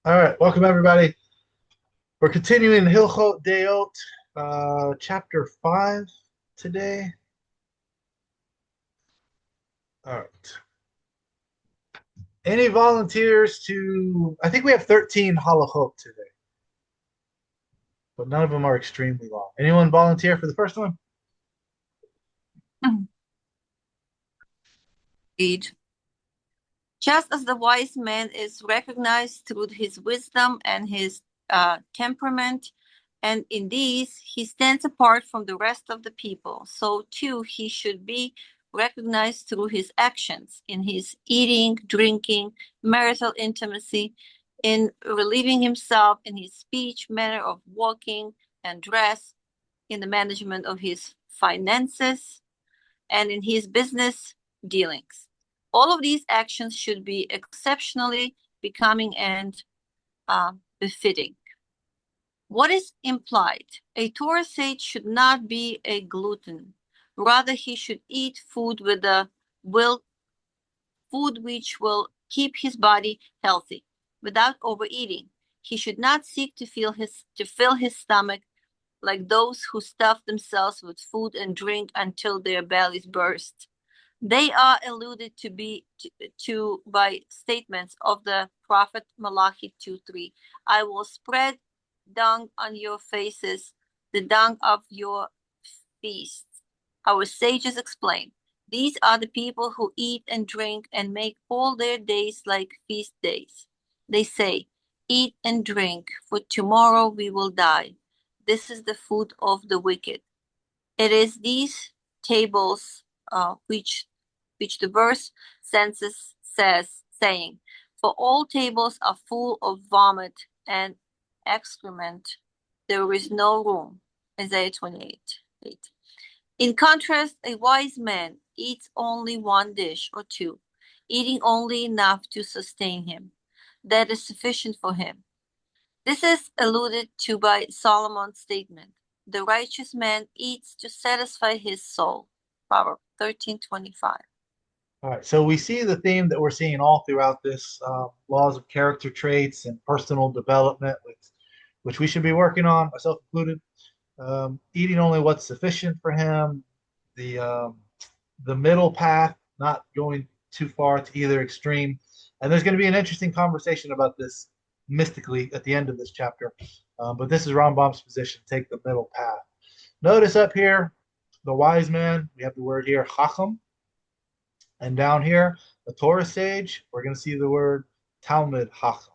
All right, welcome everybody. We're continuing Hilchot De'ot, chapter 5 today. All right. Any volunteers I think we have 13 halachot today, but none of them are extremely long. Anyone volunteer for the first one? Indeed. Just as the wise man is recognized through his wisdom and his temperament, and in these he stands apart from the rest of the people, so too he should be recognized through his actions, in his eating, drinking, marital intimacy, in relieving himself, in his speech, manner of walking and dress, in the management of his finances, and in his business dealings. All of these actions should be exceptionally becoming and befitting. What is implied? A Torah sage should not be a glutton. Rather, he should eat food with the will, food which will keep his body healthy, without overeating. He should not seek to fill his stomach like those who stuff themselves with food and drink until their bellies burst. They are alluded to by statements of the prophet Malachi 2:3. I will spread dung on your faces, the dung of your feasts. Our sages explain. These are the people who eat and drink and make all their days like feast days. They say, eat and drink, for tomorrow we will die. This is the food of the wicked. It is these tables which the verse census says, saying, for all tables are full of vomit and excrement. There is no room. Isaiah 28:8. In contrast, a wise man eats only one dish or two, eating only enough to sustain him. That is sufficient for him. This is alluded to by Solomon's statement. The righteous man eats to satisfy his soul. Proverbs 13:25. All right, so we see the theme that we're seeing all throughout this laws of character traits and personal development, which we should be working on, myself included. Eating only what's sufficient for him, the um, the middle path, not going too far to either extreme. And there's going to be an interesting conversation about this mystically at the end of this chapter. But this is Rambam's position: take the middle path. Notice up here, the wise man. We have the word here, chacham, and down here, the Torah sage. We're going to see the word Talmud chacham.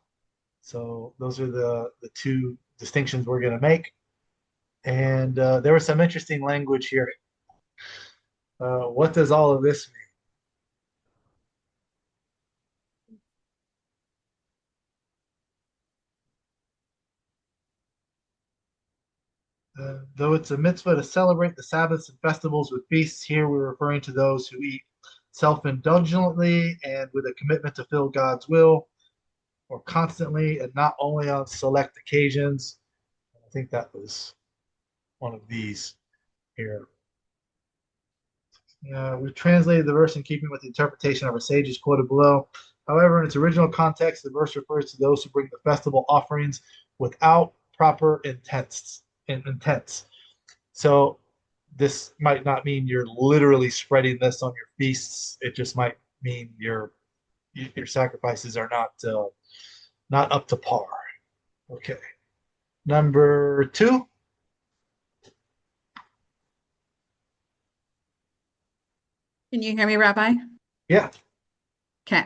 So those are the two distinctions we're going to make. And there was some interesting language here. What does all of this mean? Though it's a mitzvah to celebrate the Sabbaths and festivals with feasts, here we're referring to those who eat self-indulgently and with a commitment to fill God's will, or constantly and not only on select occasions. I think that was one of these here. We've translated the verse in keeping with the interpretation of our sages quoted below. However, in its original context, the verse refers to those who bring the festival offerings without proper intents. So this might not mean you're literally spreading this on your feasts. It just might mean your sacrifices are not up to par. Okay. Number two. Can you hear me, Rabbi? Yeah. Okay.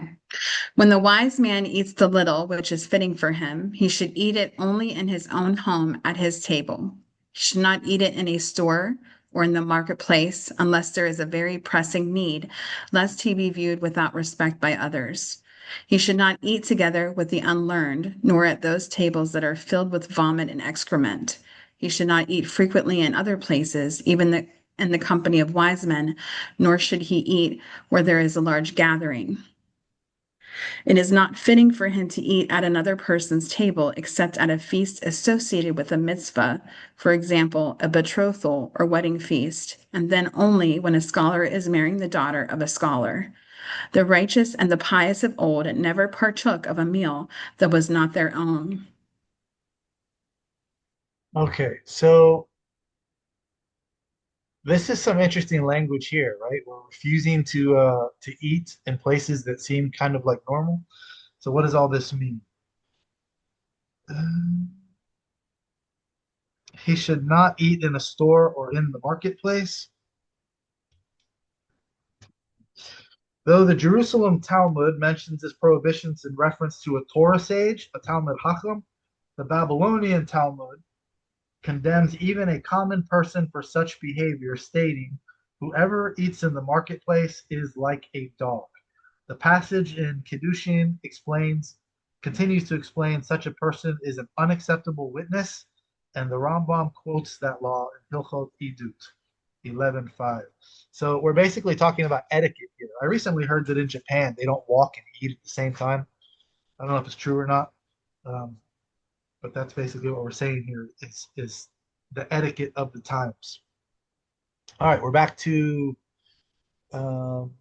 When the wise man eats the little which is fitting for him, he should eat it only in his own home at his table. He should not eat it in a store or in the marketplace unless there is a very pressing need, lest he be viewed without respect by others. He should not eat together with the unlearned, nor at those tables that are filled with vomit and excrement. He should not eat frequently in other places, even in the company of wise men, nor should he eat where there is a large gathering. It is not fitting for him to eat at another person's table except at a feast associated with a mitzvah, for example, a betrothal or wedding feast, and then only when a scholar is marrying the daughter of a scholar. The righteous and the pious of old never partook of a meal that was not their own. Okay, so this is some interesting language here, right? We're refusing to eat in places that seem kind of like normal. So what does all this mean? Um, he should not eat in a store or in the marketplace. Though the Jerusalem Talmud mentions this prohibitions in reference to a Torah sage, a Talmud Chacham, the Babylonian Talmud condemns even a common person for such behavior, stating, "Whoever eats in the marketplace is like a dog." The passage in Kiddushin continues to explain such a person is an unacceptable witness, and the Rambam quotes that law in Hilchot De'ot 11:5. So we're basically talking about etiquette here. I recently heard that in Japan they don't walk and eat at the same time. I don't know if it's true or not, um, but that's basically what we're saying here is the etiquette of the times. All right, um,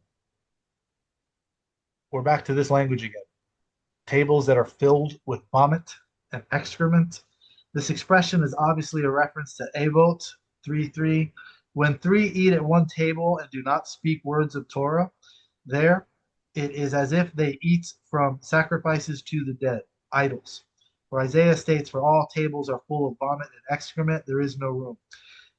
we're back to this language again. Tables that are filled with vomit and excrement. This expression is obviously a reference to Avot 3:3. When three eat at one table and do not speak words of Torah, there it is as if they eat from sacrifices to the dead, idols. For Isaiah states, "For all tables are full of vomit and excrement, there is no room."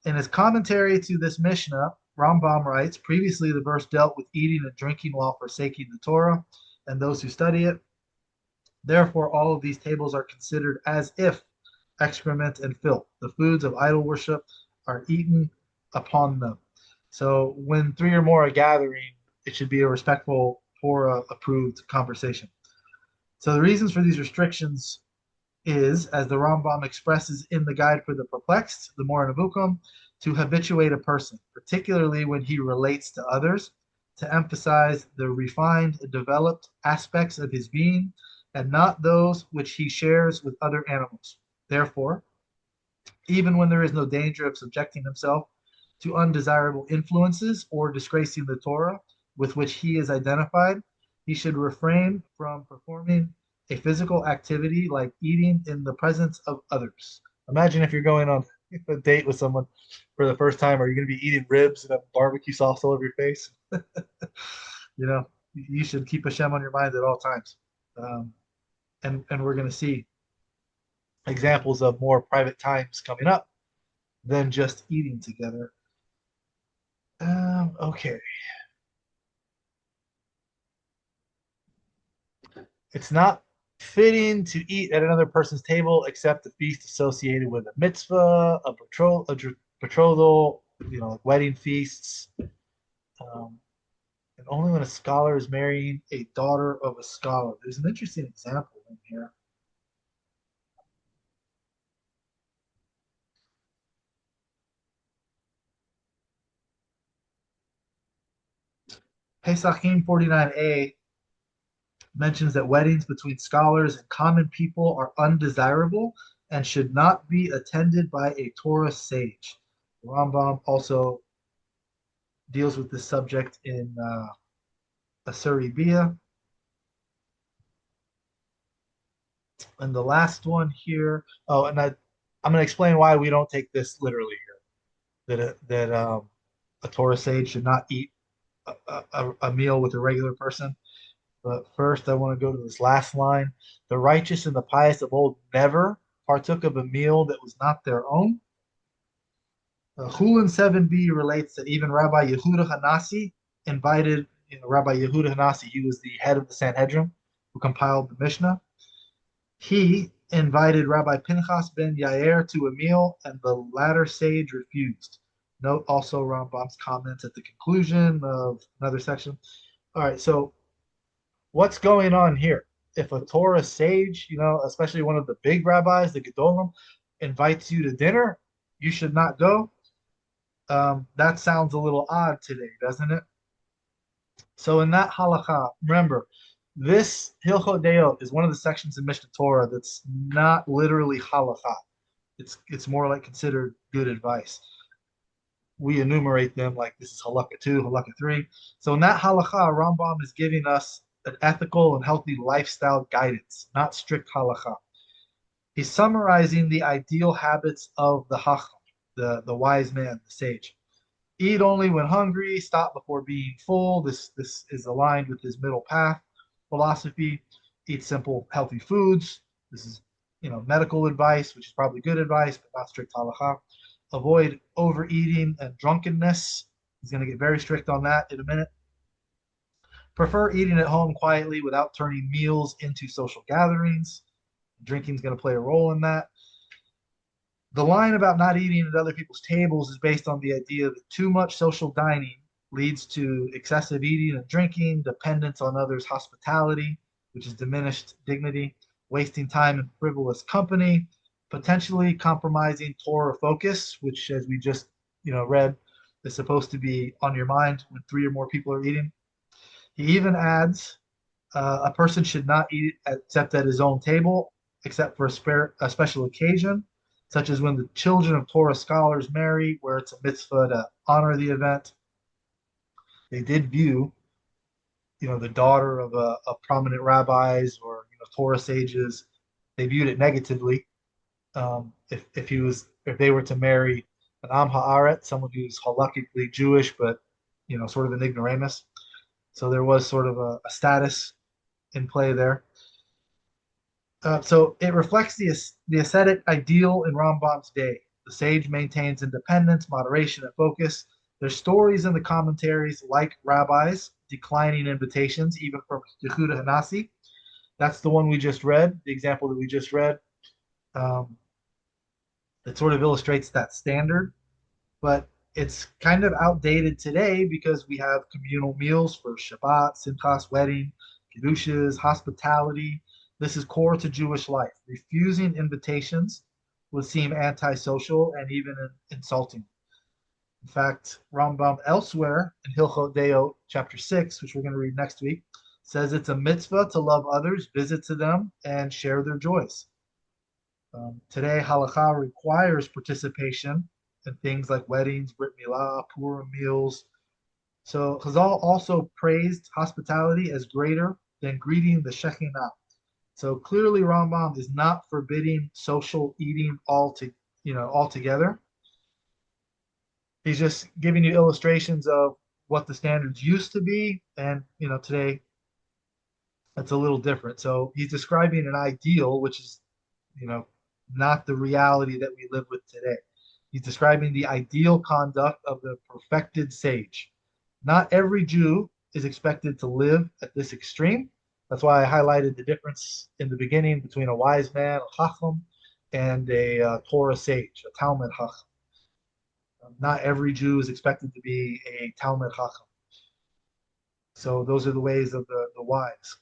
In his commentary to this Mishnah, Rambam writes, previously the verse dealt with eating and drinking while forsaking the Torah and those who study it. Therefore, all of these tables are considered as if excrement and filth. The foods of idol worship are eaten upon them. So when three or more are gathering, it should be a respectful Torah approved conversation. So the reasons for these restrictions is, as the Rambam expresses in the Guide for the Perplexed, the Moreh Nevuchim, to habituate a person, particularly when he relates to others, to emphasize the refined and developed aspects of his being and not those which he shares with other animals. Therefore, even when there is no danger of subjecting himself to undesirable influences or disgracing the Torah with which he is identified, he should refrain from performing a physical activity like eating in the presence of others. Imagine if you're going on a date with someone for the first time, are you going to be eating ribs and have barbecue sauce all over your face? You should keep Hashem on your mind at all times. Um, and we're going to see examples of more private times coming up than just eating together. Okay. It's not fitting to eat at another person's table except the feast associated with a mitzvah, betrothal, like wedding feasts, and only when a scholar is marrying a daughter of a scholar. There's an interesting example in here. Pesachim 49a mentions that weddings between scholars and common people are undesirable and should not be attended by a Torah sage. The Rambam also deals with this subject in Asuri Bia. And the last one here, I'm going to explain why we don't take this literally here. That a Torah sage should not eat a meal with a regular person. But first, I want to go to this last line. The righteous and the pious of old never partook of a meal that was not their own. Chulin 7b relates that even Rabbi Yehuda Hanasi invited Rabbi Yehuda Hanasi, he was the head of the Sanhedrin who compiled the Mishnah. He invited Rabbi Pinchas ben Yair to a meal, and the latter sage refused. Note also Rambam's comments at the conclusion of another section. All right, so what's going on here? If a Torah sage, especially one of the big rabbis, the Gedolim, invites you to dinner, you should not go. That sounds a little odd today, doesn't it? So in that halakha, remember, this Hilchot De'ot is one of the sections in Mishnah Torah that's not literally halakha. It's more like considered good advice. we enumerate them like this is halakha 2, halakha 3. So in that halakha, Rambam is giving us an ethical and healthy lifestyle guidance, not strict halakha. He's summarizing the ideal habits of the hacham, the wise man, the sage. Eat only when hungry, stop before being full. This is aligned with his middle path philosophy. Eat simple, healthy foods. This is medical advice, which is probably good advice, but not strict halakha. Avoid overeating and drunkenness. He's going to get very strict on that in a minute. Prefer eating at home quietly without turning meals into social gatherings. Drinking is going to play a role in that. The line about not eating at other people's tables is based on the idea that too much social dining leads to excessive eating and drinking, dependence on others' hospitality, which is diminished dignity, wasting time in frivolous company, potentially compromising Torah focus, which, as we just read, is supposed to be on your mind when 3 or more people are eating. He even adds a person should not eat except at his own table, except for a special occasion, such as when the children of Torah scholars marry, where it's a mitzvah to honor the event. They did view, the daughter of a prominent rabbis or Torah sages. They viewed it negatively. If they were to marry an Am Haaretz, someone who's halakhically Jewish, but sort of an ignoramus. So there was sort of a status in play there. So it reflects the ascetic ideal in Rambam's day. The sage maintains independence, moderation, and focus. There's stories in the commentaries like rabbis declining invitations, even from Yehuda Hanasi. That's the one we just read, the example that we just read. It sort of illustrates that standard, but it's kind of outdated today because we have communal meals for Shabbat, Simchas, wedding, Kedushas, hospitality. This is core to Jewish life. Refusing invitations would seem antisocial and even insulting. In fact, Rambam elsewhere in Hilchot De'ot, chapter 6, which we're going to read next week, says it's a mitzvah to love others, visit to them, and share their joys. Today, halakha requires participation in things like weddings, brit milah, Purim meals. So Chazal also praised hospitality as greater than greeting the Shekhinah. So clearly, Rambam is not forbidding social eating altogether. He's just giving you illustrations of what the standards used to be, and today that's a little different. So he's describing an ideal, which is not the reality that we live with today. He's describing the ideal conduct of the perfected sage. Not every Jew is expected to live at this extreme. That's why I highlighted the difference in the beginning between a wise man, a chacham, and a Torah sage, a Talmud chacham. Not every Jew is expected to be a Talmud chacham. So those are the ways of the wise.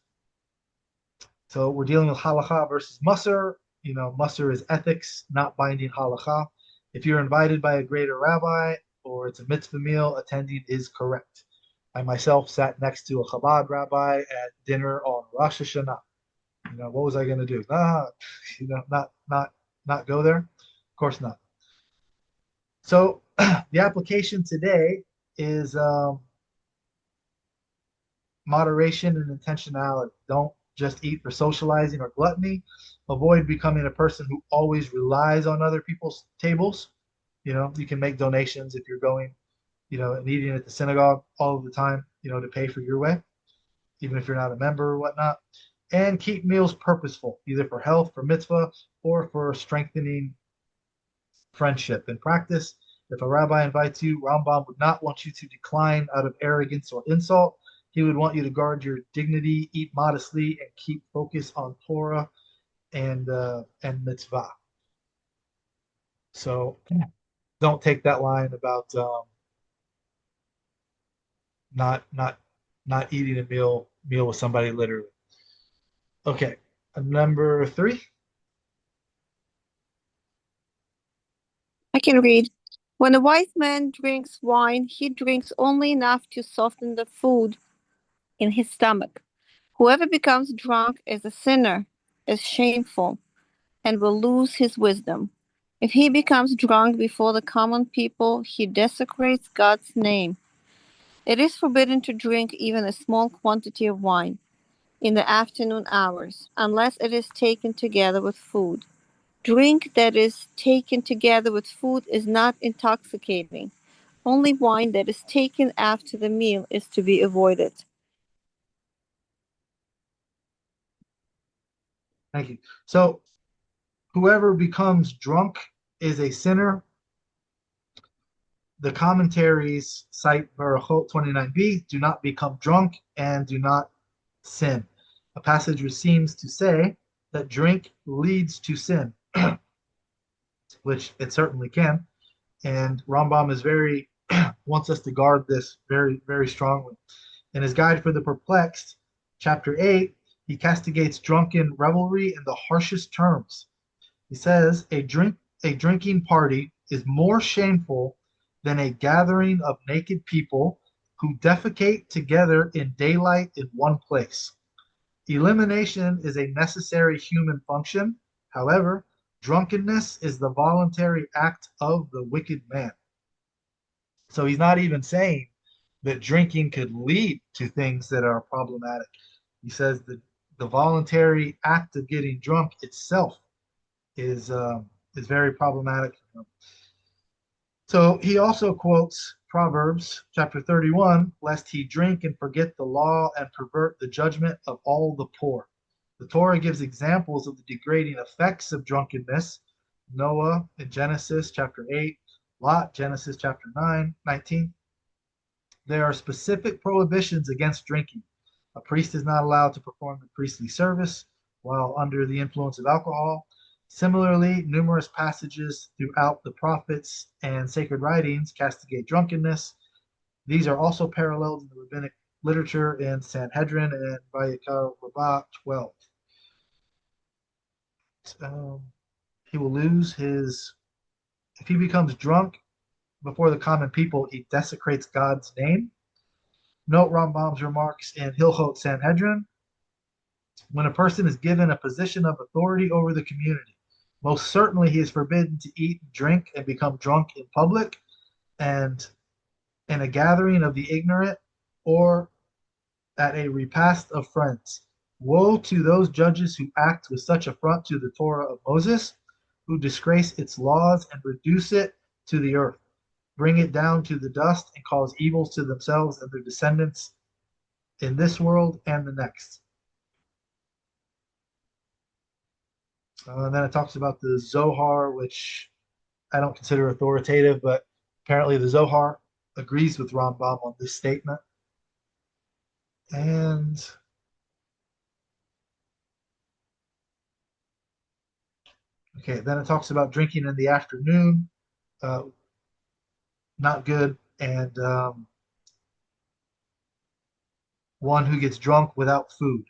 So we're dealing with halacha versus musar. Musar is ethics, not binding halacha. If you're invited by a greater rabbi or it's a mitzvah meal, attending is correct. I myself sat next to a Chabad rabbi at dinner on Rosh Hashanah. What was I going to do? Not go there? Of course not. So the application today is moderation and intentionality. Don't just eat for socializing or gluttony. Avoid becoming a person who always relies on other people's tables. You can make donations if you're going, and eating at the synagogue all of the time, to pay for your way, even if you're not a member or whatnot. And keep meals purposeful, either for health, for mitzvah, or for strengthening friendship. In practice, if a rabbi invites you, Rambam would not want you to decline out of arrogance or insult. He would want you to guard your dignity, eat modestly, and keep focus on Torah and mitzvah. So don't take that line about not eating a meal with somebody literally. Okay, number 3. I can read. When a wise man drinks wine, he drinks only enough to soften the food in his stomach. Whoever becomes drunk is a sinner, is shameful, and will lose his wisdom. If he becomes drunk before the common people, he desecrates God's name. It is forbidden to drink even a small quantity of wine in the afternoon hours, unless it is taken together with food. Drink that is taken together with food is not intoxicating. Only wine that is taken after the meal is to be avoided. Thank you. So, whoever becomes drunk is a sinner. The commentaries cite Berachot 29b, do not become drunk and do not sin. A passage which seems to say that drink leads to sin, which it certainly can. And Rambam is very wants us to guard this very, very strongly. In his Guide for the Perplexed, chapter 8, he castigates drunken revelry in the harshest terms. He says a drinking party is more shameful than a gathering of naked people who defecate together in daylight in one place. Elimination is a necessary human function. However, drunkenness is the voluntary act of the wicked man. So he's not even saying that drinking could lead to things that are problematic. He says that the voluntary act of getting drunk itself is very problematic. So he also quotes Proverbs chapter 31, lest he drink and forget the law and pervert the judgment of all the poor. The Torah gives examples of the degrading effects of drunkenness. Noah in Genesis chapter 8, Lot, Genesis chapter 19. There are specific prohibitions against drinking. A priest is not allowed to perform the priestly service while under the influence of alcohol. Similarly, numerous passages throughout the prophets and sacred writings castigate drunkenness. These are also paralleled in the rabbinic literature in Sanhedrin and Vayikra Rabbah 12. He will lose his, if he becomes drunk before the common people, he desecrates God's name. Note Rambam's remarks in Hilchot Sanhedrin. When a person is given a position of authority over the community, most certainly he is forbidden to eat, drink, and become drunk in public and in a gathering of the ignorant or at a repast of friends. Woe to those judges who act with such affront to the Torah of Moses, who disgrace its laws and reduce it to the earth, bring it down to the dust, and cause evils to themselves and their descendants in this world and the next. And then it talks about the Zohar, which I don't consider authoritative, but apparently the Zohar agrees with Rambam on this statement. And okay, then it talks about drinking in the afternoon, uh, not good, and one who gets drunk without food.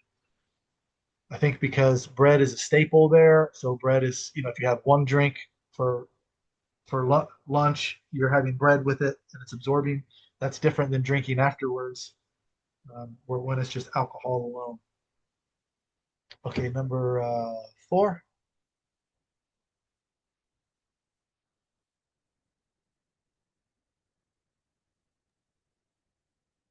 I think because bread is a staple there, so bread is, if you have one drink for lunch, you're having bread with it and it's absorbing. That's different than drinking afterwards, or when it's just alcohol alone. Okay, number 4.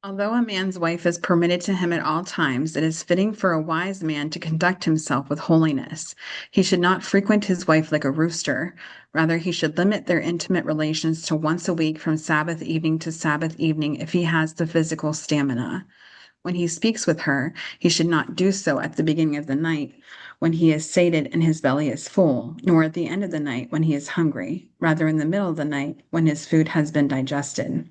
Although a man's wife is permitted to him at all times, it is fitting for a wise man to conduct himself with holiness. He should not frequent his wife like a rooster. Rather, he should limit their intimate relations to once a week from Sabbath evening to Sabbath evening if he has the physical stamina. When he speaks with her, he should not do so at the beginning of the night when he is sated and his belly is full, nor at the end of the night when he is hungry, rather in the middle of the night when his food has been digested.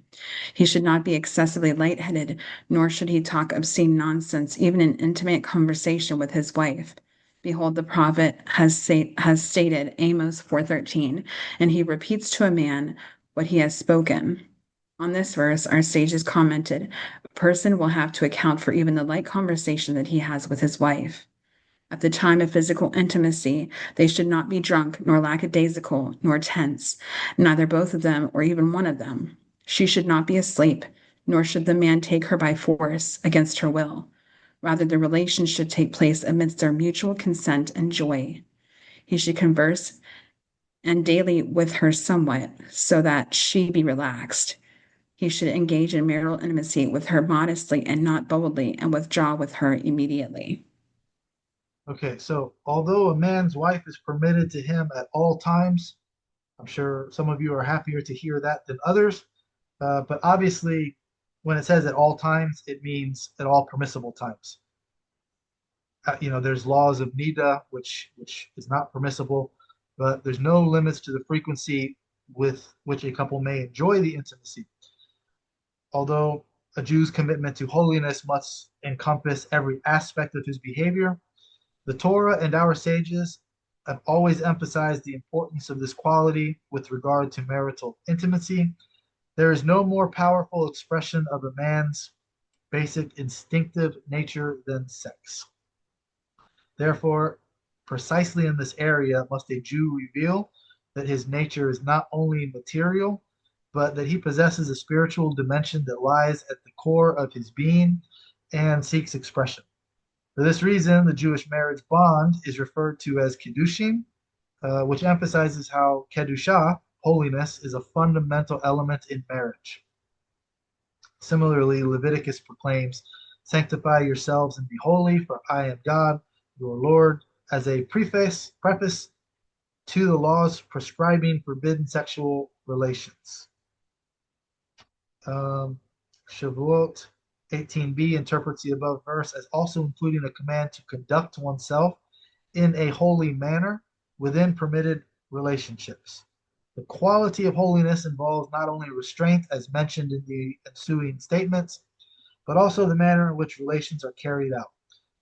He should not be excessively lightheaded, nor should he talk obscene nonsense, even in intimate conversation with his wife. Behold, the prophet has stated Amos 4:13, and he repeats to a man what he has spoken. On this verse, our sages commented, a person will have to account for even the light conversation that he has with his wife. At the time of physical intimacy, they should not be drunk, nor lackadaisical, nor tense, neither both of them or even one of them. She should not be asleep, nor should the man take her by force against her will. Rather, the relation should take place amidst their mutual consent and joy. He should converse and daily with her somewhat, so that she be relaxed. He should engage in marital intimacy with her modestly and not boldly, and withdraw with her immediately. Okay, so although a man's wife is permitted to him at all times, I'm sure some of you are happier to hear that than others. But obviously, when it says at all times, it means at all permissible times. There's laws of nida, which is not permissible, but there's no limits to the frequency with which a couple may enjoy the intimacy. Although a Jew's commitment to holiness must encompass every aspect of his behavior, the Torah and our sages have always emphasized the importance of this quality with regard to marital intimacy. There is no more powerful expression of a man's basic instinctive nature than sex. Therefore, precisely in this area must a Jew reveal that his nature is not only material, but that he possesses a spiritual dimension that lies at the core of his being and seeks expression. For this reason, the Jewish marriage bond is referred to as Kiddushin, which emphasizes how Kedusha, holiness, is a fundamental element in marriage. Similarly, Leviticus proclaims, "Sanctify yourselves and be holy, for I am God, your Lord," as a preface to the laws prescribing forbidden sexual relations. Shavuot 18b interprets the above verse as also including a command to conduct oneself in a holy manner within permitted relationships. The quality of holiness involves not only restraint, as mentioned in the ensuing statements, but also the manner in which relations are carried out.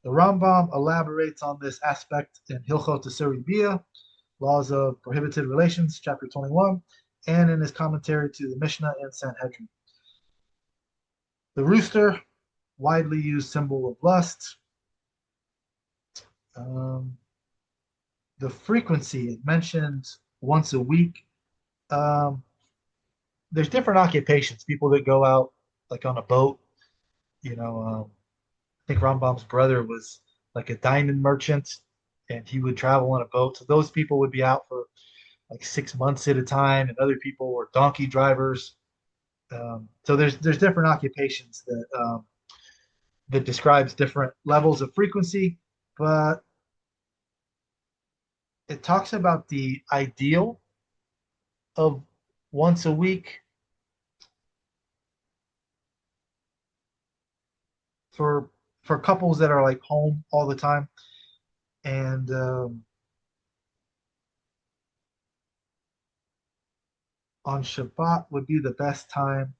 The Rambam elaborates on this aspect in Hilchot De'ot, Laws of Prohibited Relations, chapter 21, and in his commentary to the Mishnah and Sanhedrin. The rooster, widely used symbol of lust. The frequency, it mentioned once a week. There's different occupations, people that go out like on a boat. I think Rambam's brother was like a diamond merchant and he would travel on a boat. So those people would be out for like 6 months at a time, and other people were donkey drivers. So there's different occupations that describes different levels of frequency, but it talks about the ideal of once a week for couples that are like home all the time, and on Shabbat would be the best time.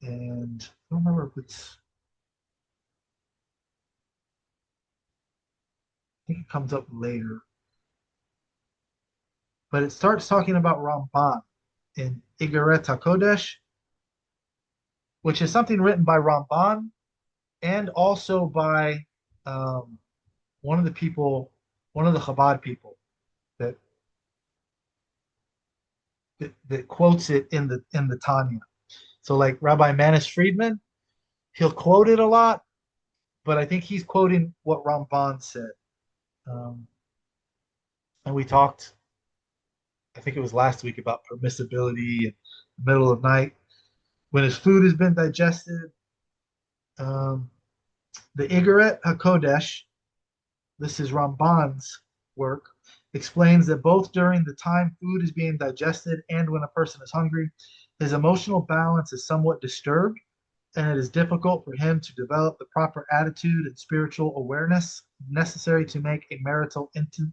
And I don't remember if I think it comes up later, but it starts talking about Ramban in Igeret HaKodesh, which is something written by Ramban and also by um, one of the people, one of the Chabad people that that quotes it in the Tanya. So like Rabbi Manis Friedman, he'll quote it a lot, but I think he's quoting what Ramban said. Um, and we talked, I think it was last week, about permissibility in the middle of night when his food has been digested. Um, the Igeret HaKodesh, this is Ramban's work, explains that both during the time food is being digested and when a person is hungry, his emotional balance is somewhat disturbed, and it is difficult for him to develop the proper attitude and spiritual awareness necessary to make a marital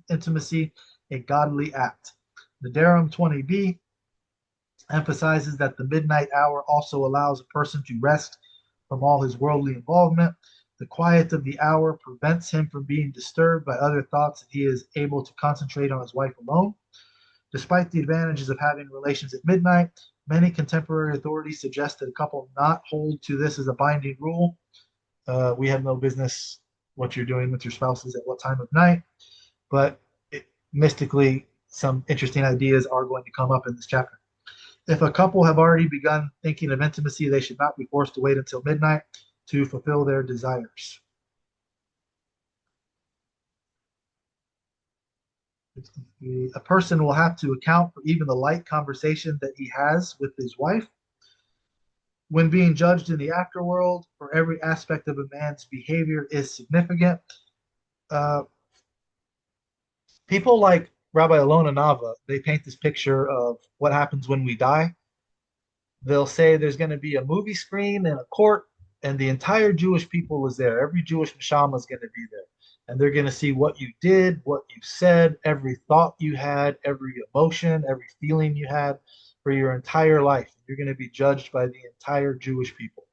intimacy a godly act. The Durham 20b emphasizes that the midnight hour also allows a person to rest from all his worldly involvement. The quiet of the hour prevents him from being disturbed by other thoughts, and he is able to concentrate on his wife alone. Despite the advantages of having relations at midnight, many contemporary authorities suggest that a couple not hold to this as a binding rule. We have no business what you're doing with your spouses at what time of night, but mystically, some interesting ideas are going to come up in this chapter. If a couple have already begun thinking of intimacy, they should not be forced to wait until midnight to fulfill their desires. A person will have to account for even the light conversation that he has with his wife. When being judged in the afterworld, for every aspect of a man's behavior is significant. Uh, People like Rabbi Alona Nava, they paint this picture of what happens when we die. They'll say there's going to be a movie screen and a court, and the entire Jewish people is there. Every Jewish neshama is going to be there. And they're going to see what you did, what you said, every thought you had, every emotion, every feeling you had for your entire life. You're going to be judged by the entire Jewish people.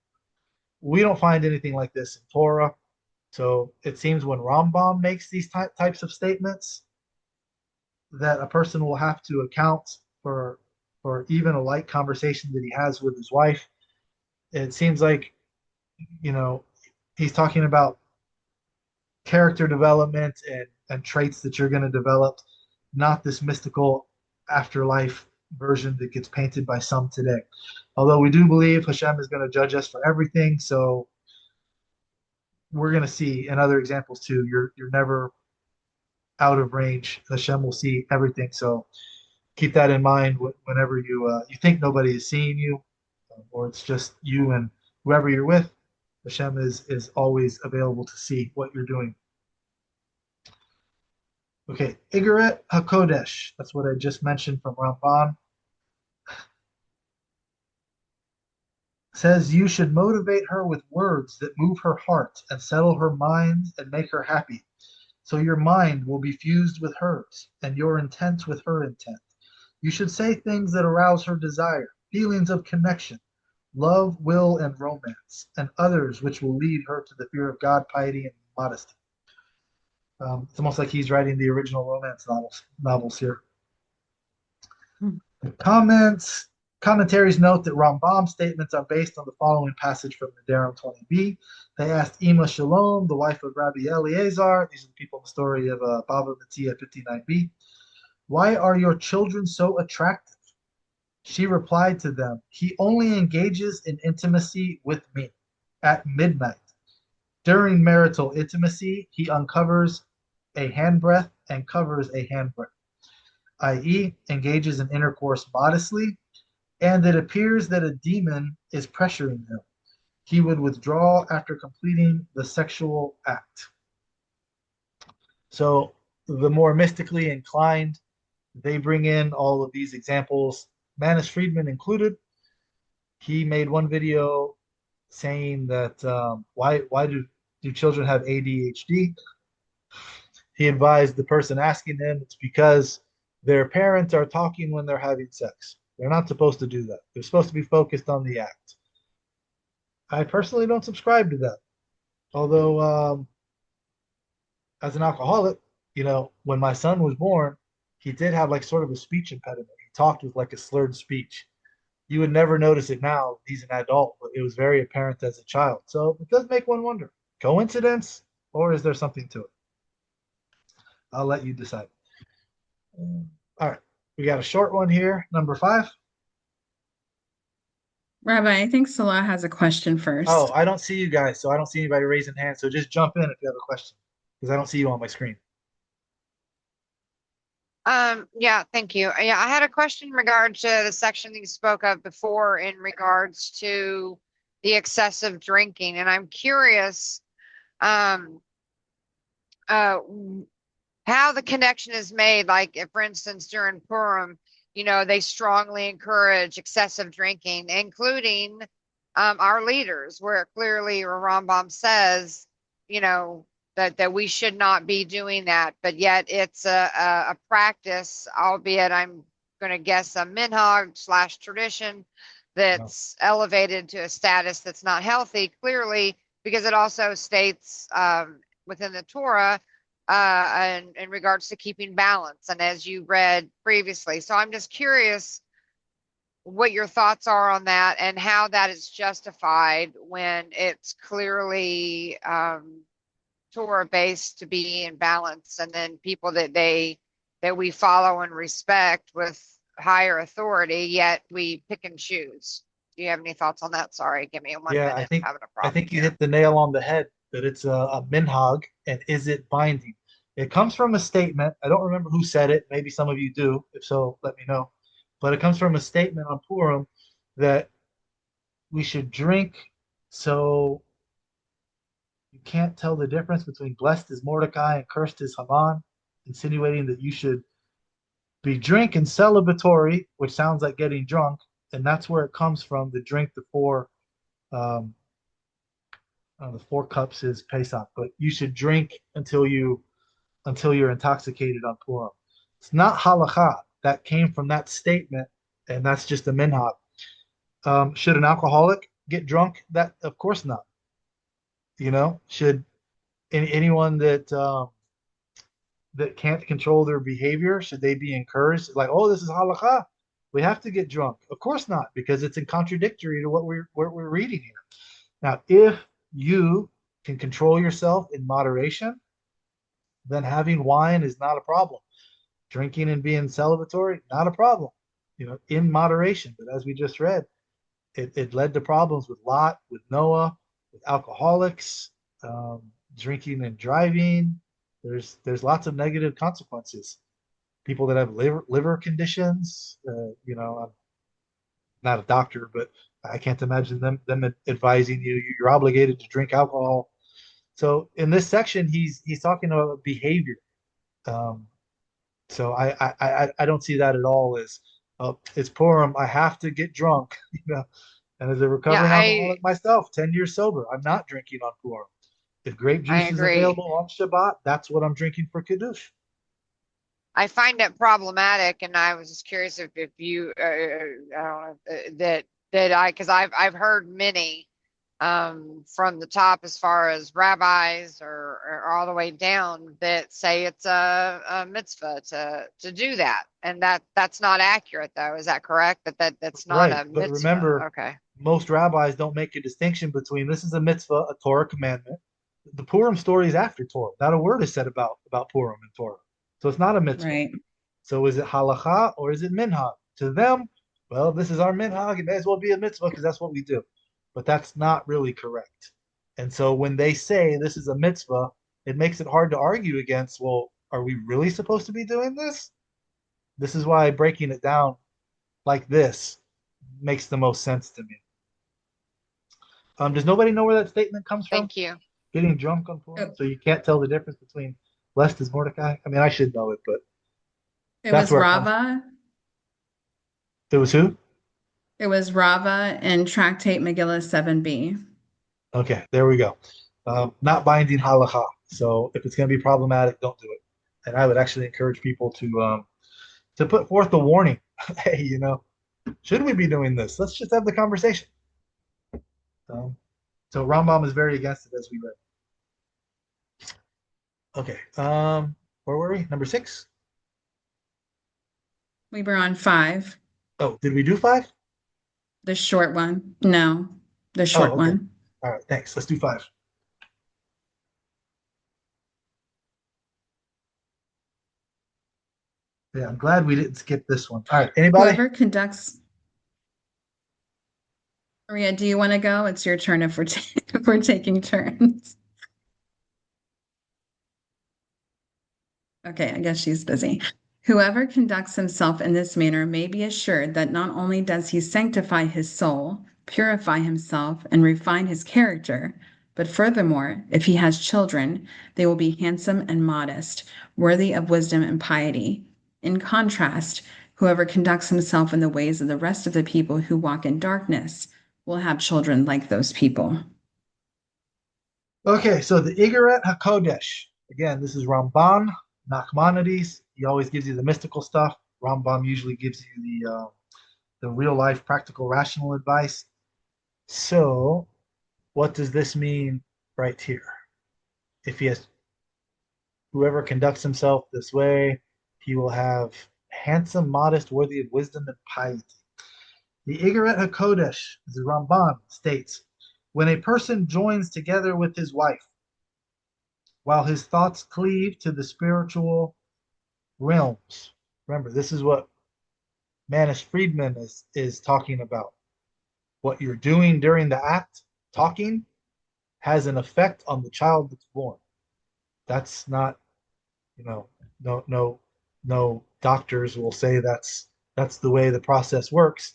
We don't find anything like this in Torah. So it seems when Rambam makes these types of statements, that a person will have to account for even a light conversation that he has with his wife. It seems like, you know, he's talking about character development and traits that you're going to develop, not this mystical afterlife version that gets painted by some today. Although we do believe Hashem is going to judge us for everything, so we're going to see in other examples too. You're never out of range. Hashem will see everything. So keep that in mind whenever you think nobody is seeing you, or it's just you and whoever you're with. Hashem is always available to see what you're doing. Okay, Igeret HaKodesh. That's what I just mentioned from Ramban. Says you should motivate her with words that move her heart and settle her mind and make her happy. So your mind will be fused with hers and your intent with her intent. You should say things that arouse her desire, feelings of connection, love, will, and romance, and others which will lead her to the fear of God, piety, and modesty. It's almost like he's writing the original romance novels here. The commentaries note that Rambam's statements are based on the following passage from the Nedarim 20b. They asked Ima Shalom, the wife of Rabbi Eliezer, these are the people in the story of Bava Metzia 59b, why are your children so attractive? She replied to them, he only engages in intimacy with me at midnight. During marital intimacy, he uncovers a handbreadth and covers a handbreadth, i.e., engages in intercourse modestly, and it appears that a demon is pressuring him. He would withdraw after completing the sexual act. So the more mystically inclined, they bring in all of these examples, Manis Friedman included. He made one video saying that why do children have ADHD? He advised the person asking him it's because their parents are talking when they're having sex. They're not supposed to do that. They're supposed to be focused on the act. I personally don't subscribe to that. Although, as an alcoholic, when my son was born, he did have like sort of a speech impediment. He talked with like a slurred speech. You would never notice it now. He's an adult, but it was very apparent as a child. So it does make one wonder, coincidence, or is there something to it? I'll let you decide. All right. We got a short one here, number 5. Rabbi, I think Salah has a question first. Oh, I don't see you guys, so I don't see anybody raising hands. So just jump in if you have a question, because I don't see you on my screen. Yeah, thank you. Yeah, I had a question in regards to the section that you spoke of before in regards to the excessive drinking, and I'm curious, how the connection is made. Like, if, for instance, during Purim, they strongly encourage excessive drinking, including our leaders, where clearly Rambam says, that we should not be doing that, but yet it's a practice, albeit I'm going to guess a minhag / tradition that's elevated to a status that's not healthy, clearly, because it also states within the Torah in regards to keeping balance, and as you read previously. So I'm just curious what your thoughts are on that and how that is justified when it's clearly Torah based to be in balance, and then people that we follow and respect with higher authority, yet we pick and choose. Do you have any thoughts on that? Sorry, give me 1 minute. I think I'm having a problem you here. hit the nail on the head that it's a minhag, and is it binding? It comes from a statement. I don't remember who said it. Maybe some of you do. If so, let me know. But it comes from a statement on Purim that we should drink so you can't tell the difference between blessed is Mordecai and cursed is Haman, insinuating that you should be drinking celebratory, which sounds like getting drunk, and that's where it comes from. The drink um, the 4 cups is Pesach, but you should drink until you're intoxicated on Purim. It's not halacha. That came from that statement, and that's just a minhag. Should an alcoholic get drunk? That of course not. Should anyone that can't control their behavior, should they be encouraged? Like, oh, this is halacha. We have to get drunk. Of course not, because it's in contradictory to what we're reading here. Now, if you can control yourself in moderation, then having wine is not a problem. Drinking and being celebratory, not a problem. In moderation. But as we just read, it led to problems with Lot, with Noah, with alcoholics, drinking and driving. There's lots of negative consequences. People that have liver conditions, I'm not a doctor, but I can't imagine them advising you're obligated to drink alcohol. So in this section, he's talking about behavior. So I don't see that at all as it's Purim. I have to get drunk, And as a Yeah, recovering alcoholic myself, 10 years sober, I'm not drinking on Purim. If grape I juice is agree. available on Shabbat, that's what I'm drinking for Kiddush. I find it problematic, and I was just curious if you, I don't know, because I've heard many from the top as far as rabbis or all the way down that say it's a mitzvah to do that, and that's not accurate though. Is that correct? That's not Right. a But mitzvah. remember, Okay. most rabbis don't make a distinction between this is a mitzvah, a Torah commandment. The Purim story is after Torah. Not a word is said about Purim in Torah. So it's not a mitzvah. Right. So is it halacha or is it minhag? To them, well, this is our minhag. It may as well be a mitzvah because that's what we do. But that's not really correct. And so when they say this is a mitzvah, it makes it hard to argue against, well, are we really supposed to be doing this? This is why breaking it down like this makes the most sense to me. Does nobody know where that statement comes from? Thank you. Getting drunk on Purim, It, so you can't tell the difference between blessed is Mordecai. I mean, I should know it, but it that's was where it comes from. Rava. It was who? It was Rava in Tractate Megillah 7b. Okay, there we go. Not binding halacha. So if it's going to be problematic, don't do it. And I would actually encourage people to put forth the warning. Hey, should we be doing this? Let's just have the conversation. Um, so Rambam is very against it, as we read. Okay. Where were we? Number 6. We were on 5, Oh, did we do 5? the short one. No, the Oh, short okay. one. All right. Thanks. Let's do 5. Yeah, I'm glad we didn't skip this one. All right. Anybody? Whoever conducts, Maria, do you want to go? It's your turn if if we're taking turns. Okay, I guess she's busy. Whoever conducts himself in this manner may be assured that not only does he sanctify his soul, purify himself, and refine his character, but furthermore, if he has children, they will be handsome and modest, worthy of wisdom and piety. In contrast, whoever conducts himself in the ways of the rest of the people who walk in darkness will have children like those people. Okay, so the Igeret HaKodesh. Again, this is Ramban, Nachmanides. He always gives you the mystical stuff. Rambam usually gives you the real life, practical, rational advice. So, what does this mean right here? If he has whoever conducts himself this way, he will have handsome, modest, worthy of wisdom and piety. The Igeret HaKodesh, the Ramban states, when a person joins together with his wife, while his thoughts cleave to the spiritual realms. Remember, this is what Manish Friedman is talking about. What you're doing during the act, talking, has an effect on the child that's born. That's not you know, no doctors will say that's the way the process works.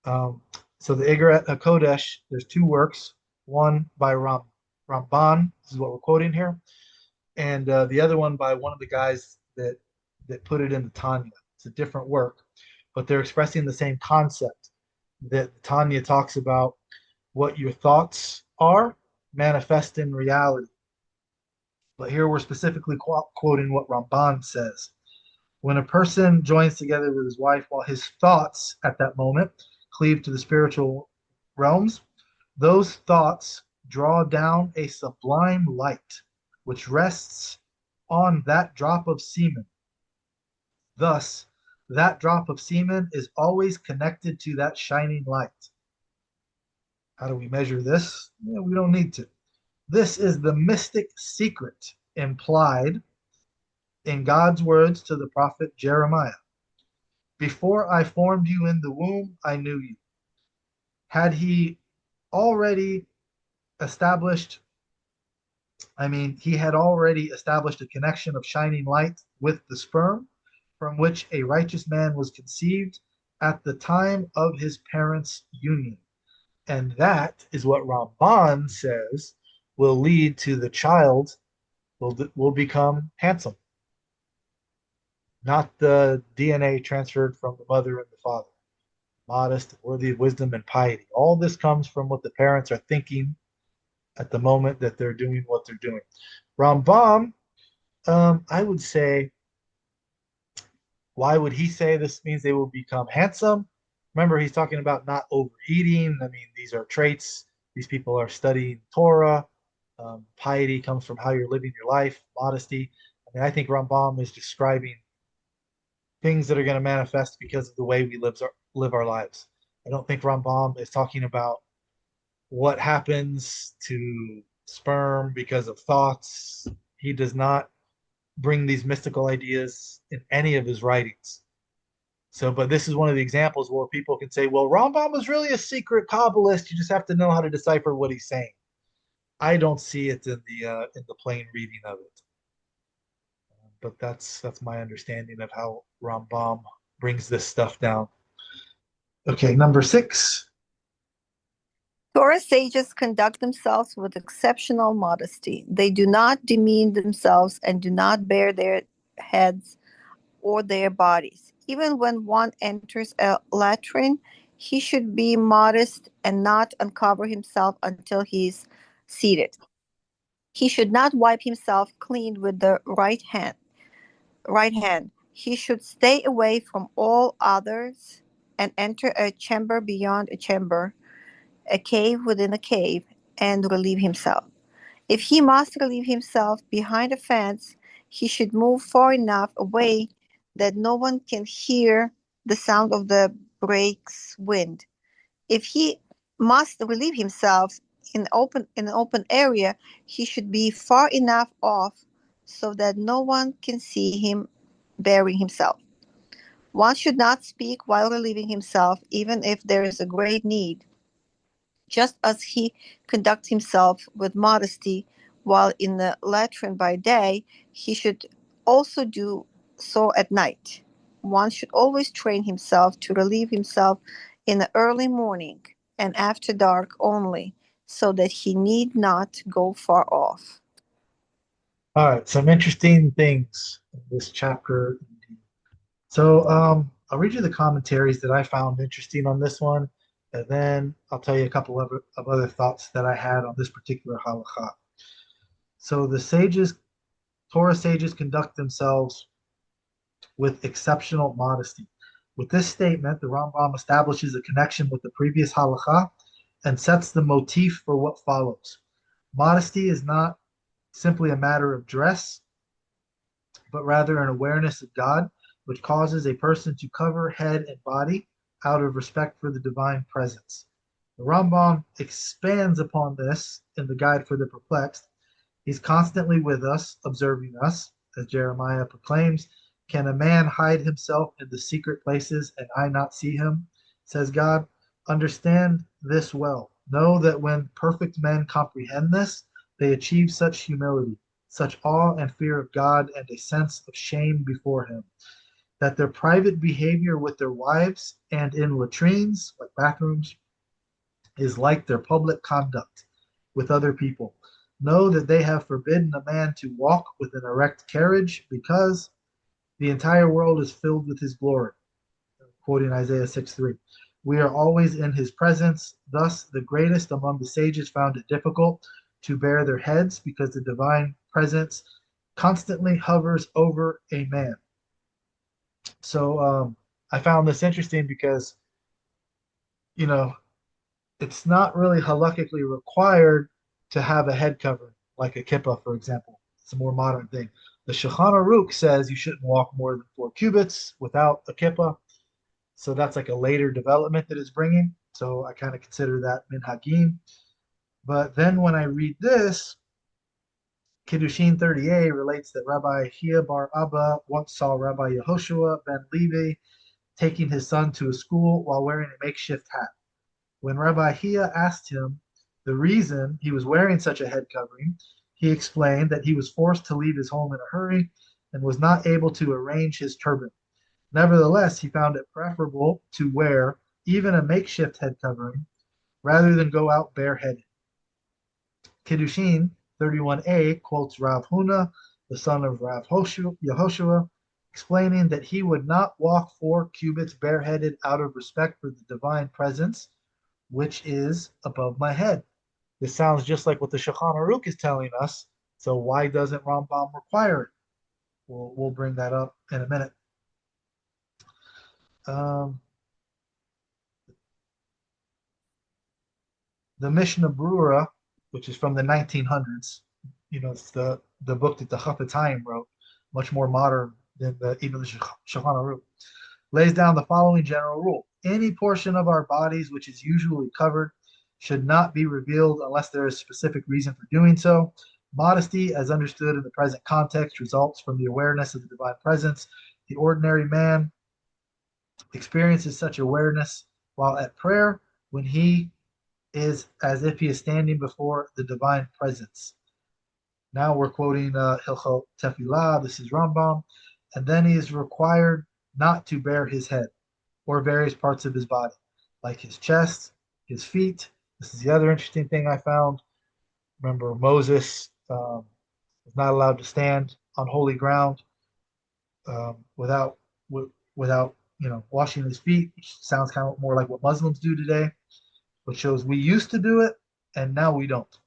Um, so the Igor Kodesh, there's two works, one by Ramban, this is what we're quoting here, and the other one by one of the guys that put it in the Tanya. It's a different work, but they're expressing the same concept that Tanya talks about what your thoughts are manifest in reality. But here we're specifically quoting what Ramban says. When a person joins together with his wife while his thoughts at that moment cleave to the spiritual realms, those thoughts draw down a sublime light which rests on that drop of semen. Thus, that drop of semen is always connected to that shining light. How do we measure this? Yeah, we don't need to. This is the mystic secret implied in God's words to the prophet Jeremiah. Before I formed you in the womb, I knew you. Had he already established, he had already established a connection of shining light with the sperm from which a righteous man was conceived at the time of his parents' union. And that is what Ramban says will lead to the child will become handsome, not the DNA transferred from the mother and the father. Modest, worthy of wisdom and piety. All this comes from what the parents are thinking at the moment that they're doing what they're doing. Rambam, I would say, why would he say this means they will become handsome? Remember, he's talking about not overeating. These are traits. These people are studying Torah. Piety comes from how you're living your life, modesty. I think Rambam is describing things that are going to manifest because of the way we live our lives. I don't think Rambam is talking about what happens to sperm because of thoughts. He does not bring these mystical ideas in any of his writings. So, but this is one of the examples where people can say, well, Rambam was really a secret Kabbalist. You just have to know how to decipher what he's saying. I don't see it in the plain reading of it. But that's my understanding of how Rambam brings this stuff down. Okay, number 6. Torah sages conduct themselves with exceptional modesty. They do not demean themselves and do not bare their heads or their bodies. Even when one enters a latrine, he should be modest and not uncover himself until he is seated. He should not wipe himself clean with the right hand. He should stay away from all others and enter a chamber beyond a chamber, a cave within a cave, and relieve himself. If he must relieve himself behind a fence, he should move far enough away that no one can hear the sound of the breaks wind. If he must relieve himself in an open area, he should be far enough off so that no one can see him burying himself. One should not speak while relieving himself, even if there is a great need. Just as he conducts himself with modesty while in the latrine by day, he should also do so at night. One should always train himself to relieve himself in the early morning and after dark only, so that he need not go far off. All right, some interesting things in this chapter. So I'll read you the commentaries that I found interesting on this one, and then I'll tell you a couple of other thoughts that I had on this particular halakha. So the Torah sages conduct themselves with exceptional modesty. With this statement, the Rambam establishes a connection with the previous halakha and sets the motif for what follows. Modesty is not simply a matter of dress, but rather an awareness of God, which causes a person to cover head and body out of respect for the divine presence. The Rambam expands upon this in the Guide for the Perplexed. He's constantly with us, observing us, as Jeremiah proclaims. Can a man hide himself in the secret places and I not see him? Says God. Understand this well. Know that when perfect men comprehend this, they achieve such humility. such awe and fear of God and a sense of shame before him, that their private behavior with their wives and in latrines, like bathrooms, is like their public conduct with other people. Know that they have forbidden a man to walk with an erect carriage because the entire world is filled with his glory. Quoting Isaiah 6:3. We are always in his presence. Thus, the greatest among the sages found it difficult to bear their heads because the divine presence constantly hovers over a man. So I found this interesting because, you know, it's not really halakhically required to have a head covering, like a kippah, for example. It's a more modern thing. The Shulchan Aruch says you shouldn't walk more than 4 cubits without a kippah. So that's like a later development that it's bringing. So I kind of consider that minhagim. But then when I read this, Kiddushin 30a relates that Rabbi Hia bar Abba once saw Rabbi Yehoshua ben Levi taking his son to a school while wearing a makeshift hat. When Rabbi Hia asked him the reason he was wearing such a head covering, he explained that he was forced to leave his home in a hurry and was not able to arrange his turban. Nevertheless, he found it preferable to wear even a makeshift head covering rather than go out bareheaded. Kiddushin 31a quotes Rav Huna, the son of Rav Yehoshua, explaining that he would not walk 4 cubits bareheaded out of respect for the divine presence, which is above my head. This sounds just like what the Shulchan Aruch is telling us. So why doesn't Rambam require it? We'll bring that up in a minute. The Mishnah Brura, which is from the 1900s, it's the book that the Chafetz Chaim wrote, much more modern than even the Shulchan Aruch, lays down the following general rule. Any portion of our bodies which is usually covered should not be revealed unless there is specific reason for doing so. Modesty, as understood in the present context, results from the awareness of the divine presence. The ordinary man experiences such awareness while at prayer when he is as if he is standing before the divine presence. Now we're quoting Hilchot Tefillah. This is Rambam. And then he is required not to bare his head or various parts of his body, like his chest, his feet. This is the other interesting thing I found. Remember, Moses was not allowed to stand on holy ground without washing his feet, which sounds kind of more like what Muslims do today, which shows we used to do it and now we don't.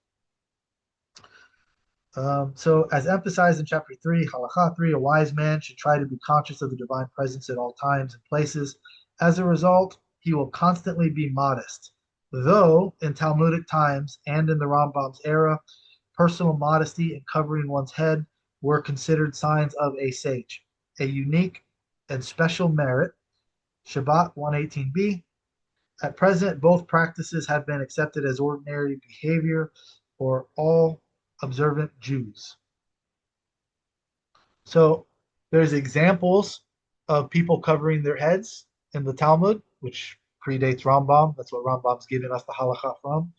So, as emphasized in chapter 3, Halakha 3, a wise man should try to be conscious of the divine presence at all times and places. As a result, he will constantly be modest. Though in Talmudic times and in the Rambam's era, personal modesty and covering one's head were considered signs of a sage, a unique and special merit. Shabbat 118b. At present, both practices have been accepted as ordinary behavior for all observant Jews. So there's examples of people covering their heads in the Talmud, which predates Rambam. That's what Rambam's giving us the halakha from.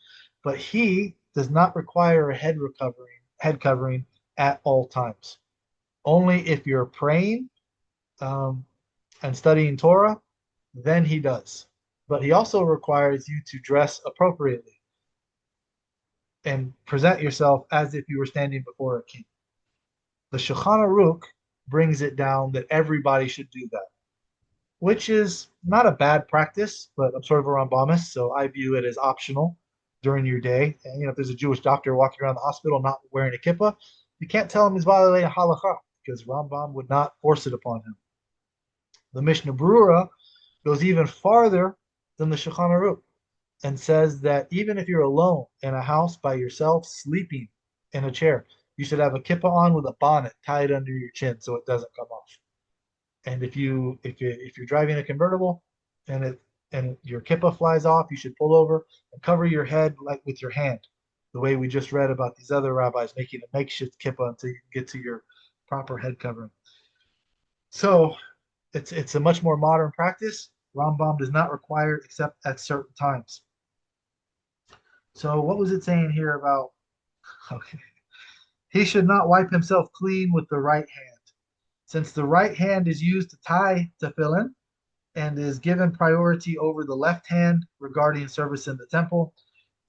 But he does not require a head covering at all times. Only if you're praying and studying Torah, then he does. But he also requires you to dress appropriately and present yourself as if you were standing before a king. The Shulchan Aruch brings it down that everybody should do that, which is not a bad practice, but I'm sort of a Rambamist, so I view it as optional during your day. And if there's a Jewish doctor walking around the hospital not wearing a kippah, you can't tell him he's violating halakha because Rambam would not force it upon him. The Mishnah Brura goes even farther than the Shulchan Aruch and says that even if you're alone in a house by yourself, sleeping in a chair, you should have a kippah on with a bonnet tied under your chin so it doesn't come off. And if you're driving a convertible and your kippah flies off, you should pull over and cover your head like with your hand, the way we just read about these other rabbis making a makeshift kippah until you can get to your proper head covering. So it's a much more modern practice. Rambam does not require it except at certain times. So what was it saying here about? Okay, He should not wipe himself clean with the right hand, since the right hand is used to tie tefillin and is given priority over the left hand regarding service in the temple,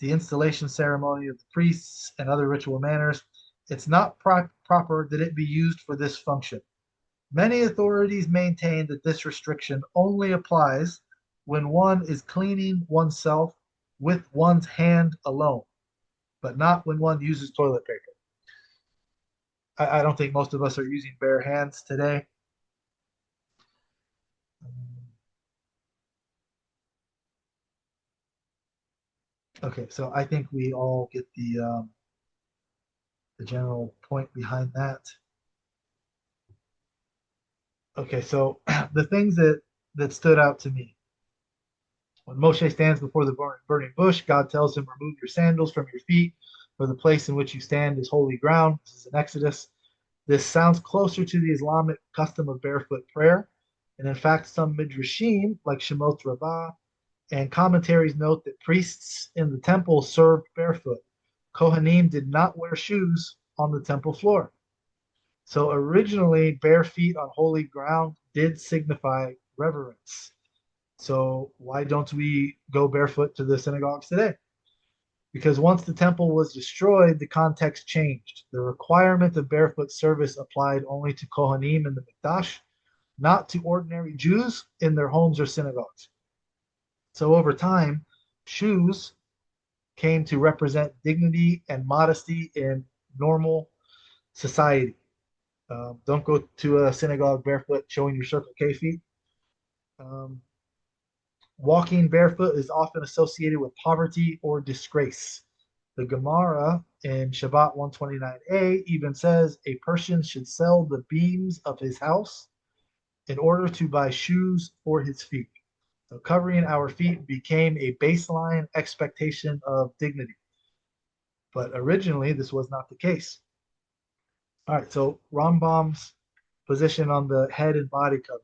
the installation ceremony of the priests, and other ritual manners. It's not proper that it be used for this function. Many authorities maintain that this restriction only applies when one is cleaning oneself with one's hand alone, but not when one uses toilet paper. I don't think most of us are using bare hands today. Okay, so I think we all get the general point behind that. Okay, so the things that stood out to me. When Moshe stands before the burning bush, God tells him, remove your sandals from your feet, for the place in which you stand is holy ground. This is in Exodus. This sounds closer to the Islamic custom of barefoot prayer. And in fact, some midrashim, like Shemot Rabbah, and commentaries note that priests in the temple served barefoot. Kohanim did not wear shoes on the temple floor. So originally, bare feet on holy ground did signify reverence. So why don't we go barefoot to the synagogues today? Because once the temple was destroyed, the context changed. The requirement of barefoot service applied only to Kohanim in the Mikdash, not to ordinary Jews in their homes or synagogues. So over time, shoes came to represent dignity and modesty in normal society. Don't go to a synagogue barefoot showing your Circle K feet. Walking barefoot is often associated with poverty or disgrace. The Gemara in Shabbat 129a even says a person should sell the beams of his house in order to buy shoes for his feet. So covering our feet became a baseline expectation of dignity. But originally, this was not the case. All right, so Rambam's position on the head and body covering.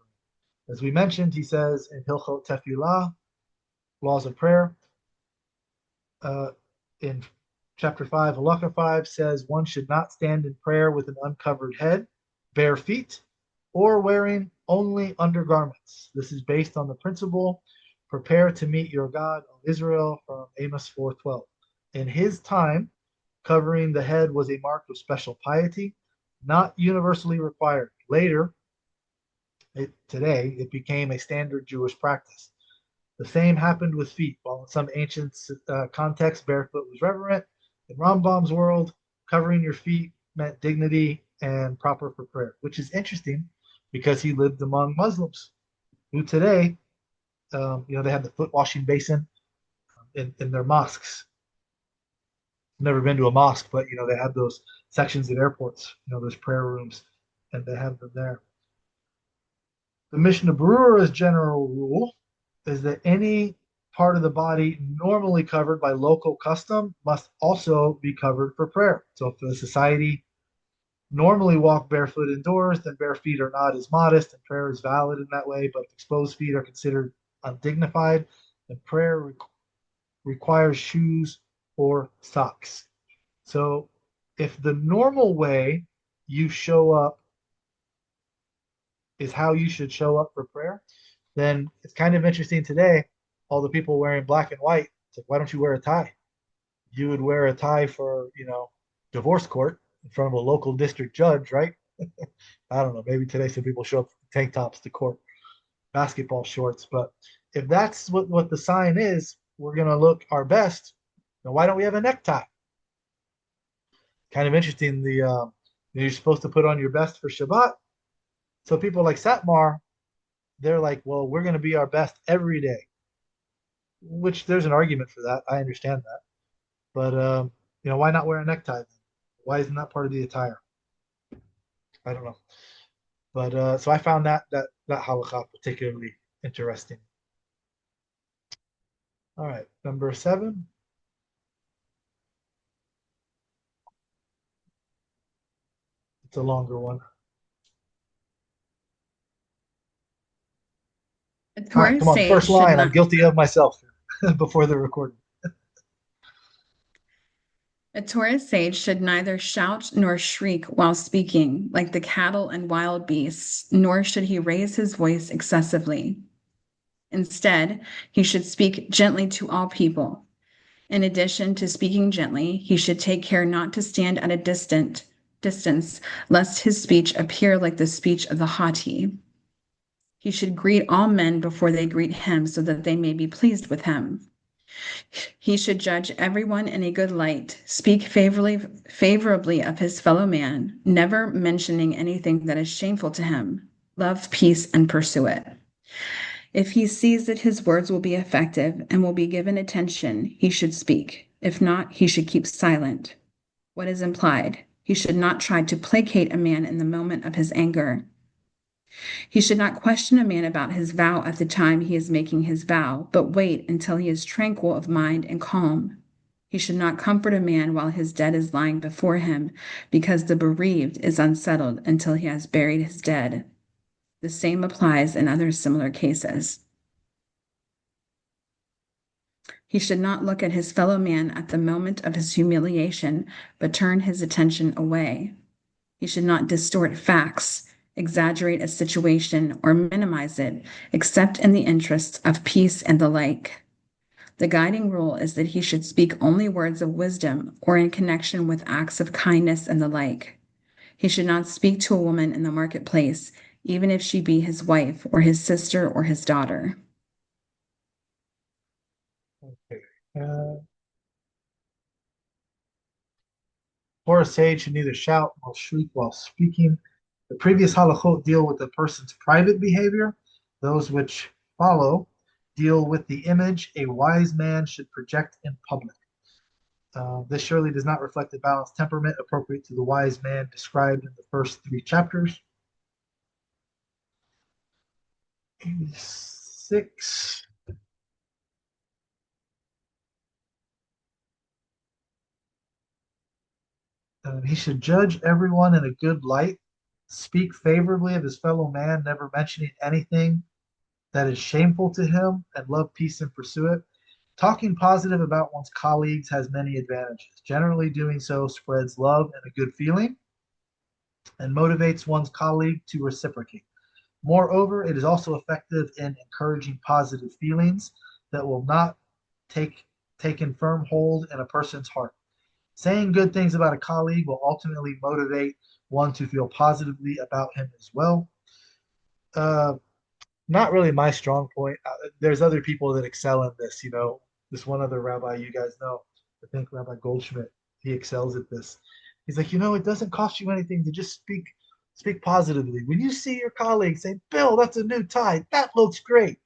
As we mentioned, he says in Hilchot Tefillah, Laws of Prayer, in chapter 5, Halakha 5 says one should not stand in prayer with an uncovered head, bare feet, or wearing only undergarments. This is based on the principle, prepare to meet your God, O Israel, from Amos 4:12. In his time, covering the head was a mark of special piety, not universally required. Later, today, it became a standard Jewish practice. The same happened with feet. While in some ancient contexts, barefoot was reverent, in Rambam's world, covering your feet meant dignity and proper for prayer, which is interesting because he lived among Muslims who today, they have the foot washing basin in their mosques. Never been to a mosque, but they have those sections at airports, those prayer rooms, and they have them there. The Mishnah Berurah's general rule is that any part of the body normally covered by local custom must also be covered for prayer. So if the society normally walk barefoot indoors, then bare feet are not as modest and prayer is valid in that way, but exposed feet are considered undignified and prayer requires shoes or socks. So if the normal way you show up is how you should show up for prayer, then it's kind of interesting today, all the people wearing black and white. It's like, why don't you wear a tie? You would wear a tie for, divorce court in front of a local district judge, right? I don't know. Maybe today some people show up in tank tops to court, basketball shorts. But if that's what the sign is, we're going to look our best. Now, why don't we have a necktie? Kind of interesting. You're supposed to put on your best for Shabbat. So people like Satmar, they're like, well, we're going to be our best every day, which there's an argument for that. I understand that. But, why not wear a necktie? Why isn't that part of the attire? I don't know. But so I found that halakha particularly interesting. All right, number 7. It's a longer one. The All right, Torah come on. says First should line. I'm not. guilty of myself before the recording. A Torah sage should neither shout nor shriek while speaking, like the cattle and wild beasts, nor should he raise his voice excessively. Instead, he should speak gently to all people. In addition to speaking gently, he should take care not to stand at a distance, lest his speech appear like the speech of the haughty. He should greet all men before they greet him, so that they may be pleased with him. He should judge everyone in a good light, speak favorably of his fellow man, never mentioning anything that is shameful to him, love peace and pursue it. If he sees that his words will be effective and will be given attention, he should speak. If not, he should keep silent. What is implied? He should not try to placate a man in the moment of his anger. He should not question a man about his vow at the time he is making his vow, but wait until he is tranquil of mind and calm. He should not comfort a man while his dead is lying before him, because the bereaved is unsettled until he has buried his dead. The same applies in other similar cases. He should not look at his fellow man at the moment of his humiliation, but turn his attention away. He should not distort facts, exaggerate a situation, or minimize it, except in the interests of peace and the like. The guiding rule is that he should speak only words of wisdom or in connection with acts of kindness and the like. He should not speak to a woman in the marketplace, even if she be his wife or his sister or his daughter. Okay. Or a sage should neither shout nor shriek while speaking. The previous halachot deal with the person's private behavior. Those which follow deal with the image a wise man should project in public. This surely does not reflect the balanced temperament appropriate to the wise man described in the first 3 chapters. 86. He should judge everyone in a good light, speak favorably of his fellow man, never mentioning anything that is shameful to him, and love peace and pursue it. Talking positive about one's colleagues has many advantages. Generally, doing so spreads love and a good feeling and motivates one's colleague to reciprocate. Moreover, it is also effective in encouraging positive feelings that will not taken firm hold in a person's heart. Saying good things about a colleague will ultimately motivate one to feel positively about him as well. Not really my strong point. There's other people that excel in this. This one other rabbi you guys know, I think Rabbi Goldschmidt, he excels at this. He's like, it doesn't cost you anything to just speak positively. When you see your colleague say, Bill, that's a new tie. That looks great.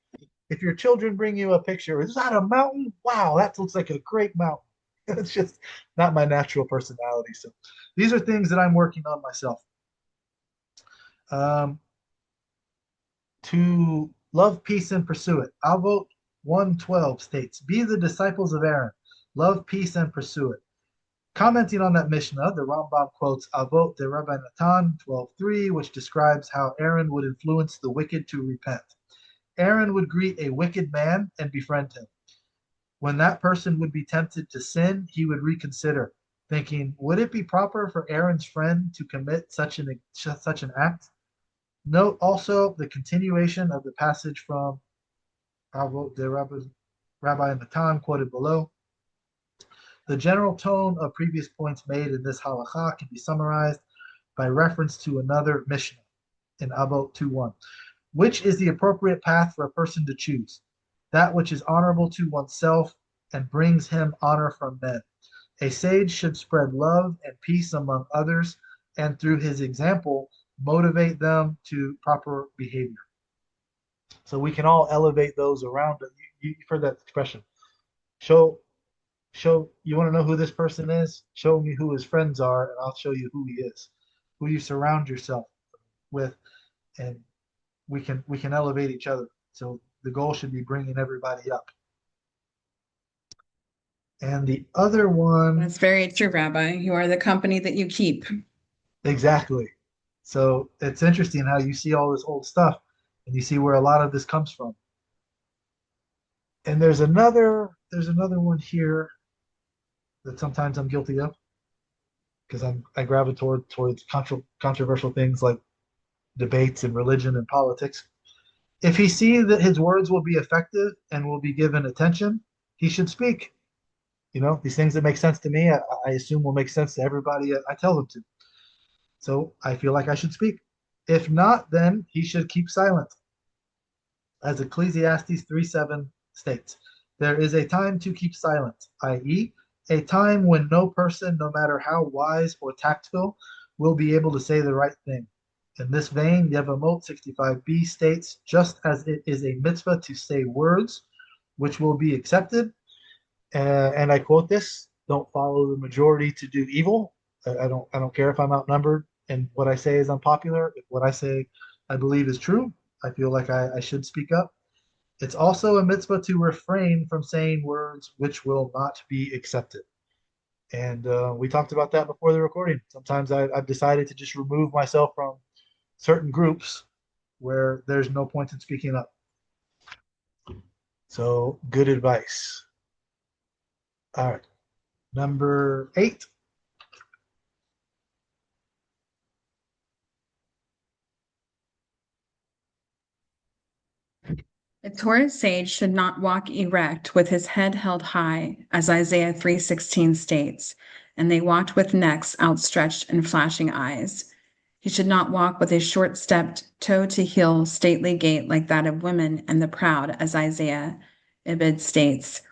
If your children bring you a picture, is that a mountain? Wow, that looks like a great mountain. It's just not my natural personality. So these are things that I'm working on myself. To love peace and pursue it. Avot 1:12 states, be the disciples of Aaron, love peace and pursue it. Commenting on that Mishnah, the Rambam quotes Avot de Rabbi Natan 12:3, which describes how Aaron would influence the wicked to repent. Aaron would greet a wicked man and befriend him. When that person would be tempted to sin, he would reconsider, thinking, would it be proper for Aaron's friend to commit such an act? Note also the continuation of the passage from Avot de Rabbi Natan quoted below. The general tone of previous points made in this halakha can be summarized by reference to another Mishnah in Avot 2:1. Which is the appropriate path for a person to choose? That which is honorable to oneself and brings him honor from men. A sage should spread love and peace among others, and through his example, motivate them to proper behavior. So we can all elevate those around us. You've heard that expression. You want to know who this person is? Show me who his friends are, and I'll show you who he is. Who you surround yourself with, and we can elevate each other. So the goal should be bringing everybody up. And the other one. That's very true, Rabbi. You are the company that you keep. Exactly. So it's interesting how you see all this old stuff and you see where a lot of this comes from. And there's another one here. that sometimes I'm guilty of because I gravitate towards controversial things like debates and religion and politics. If he sees that his words will be effective and will be given attention, he should speak. These things that make sense to me, I assume will make sense to everybody I tell them to. So I feel like I should speak. If not, then he should keep silent. As Ecclesiastes 3:7 states, there is a time to keep silent, i.e., a time when no person, no matter how wise or tactful, will be able to say the right thing. In this vein, Yevamot 65b states, just as it is a mitzvah to say words which will be accepted, and I quote this: "Don't follow the majority to do evil." I don't care if I'm outnumbered and what I say is unpopular. If what I say I believe is true, I feel like I should speak up. It's also a mitzvah to refrain from saying words which will not be accepted. And we talked about that before the recording. Sometimes I've decided to just remove myself from certain groups where there's no point in speaking up. So, good advice. All right. Number 8. A Torah sage should not walk erect with his head held high, as Isaiah 3:16 states, and they walked with necks outstretched and flashing eyes. He should not walk with a short-stepped, toe-to-heel, stately gait like that of women and the proud, as Isaiah Ibid states,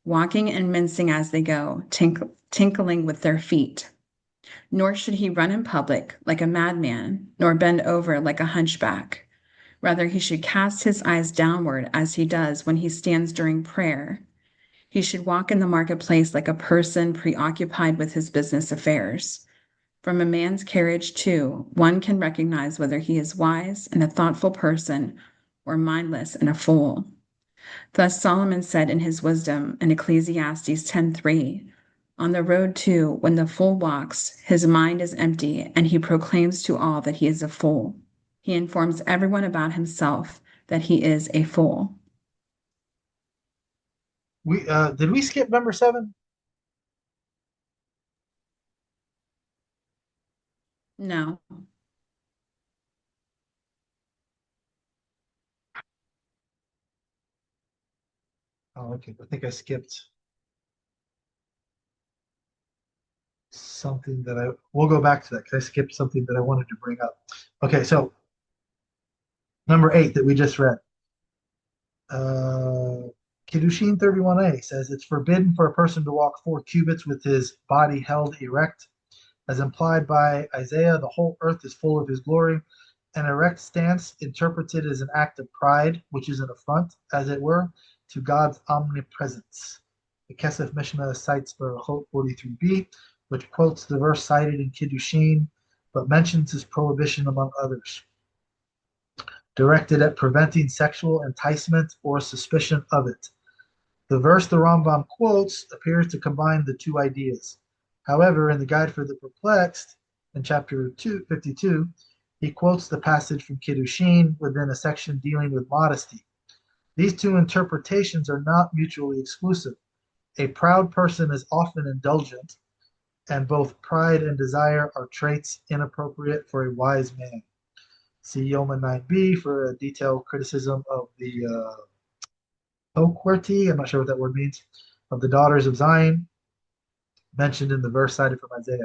walking and mincing as they go, tinkling with their feet. Nor should he run in public like a madman, nor bend over like a hunchback. Rather, he should cast his eyes downward as he does when he stands during prayer. He should walk in the marketplace like a person preoccupied with his business affairs. From a man's carriage, too, one can recognize whether he is wise and a thoughtful person or mindless and a fool. Thus Solomon said in his wisdom in Ecclesiastes 10:3, on the road, too, when the fool walks, his mind is empty, and he proclaims to all that he is a fool. He informs everyone about himself that he is a fool. Did we skip number 7? No. Oh, okay. I think I skipped something that we'll go back to that because I skipped something that I wanted to bring up. Okay, so number 8 that we just read. Kiddushin 31a says it's forbidden for a person to walk 4 cubits with his body held erect. As implied by Isaiah, the whole earth is full of his glory. An erect stance interpreted as an act of pride, which is an affront, as it were, to God's omnipresence. The Kesef Mishnah cites Hilchot 43b, which quotes the verse cited in Kiddushin, but mentions his prohibition among others, directed at preventing sexual enticement or suspicion of it. The verse the Rambam quotes appears to combine the two ideas. However, in the Guide for the Perplexed, in chapter 52, he quotes the passage from Kiddushin within a section dealing with modesty. These two interpretations are not mutually exclusive. A proud person is often indulgent, and both pride and desire are traits inappropriate for a wise man. See Yoma 9b for a detailed criticism of the Pokwerty, I'm not sure what that word means, of the daughters of Zion, mentioned in the verse cited from Isaiah.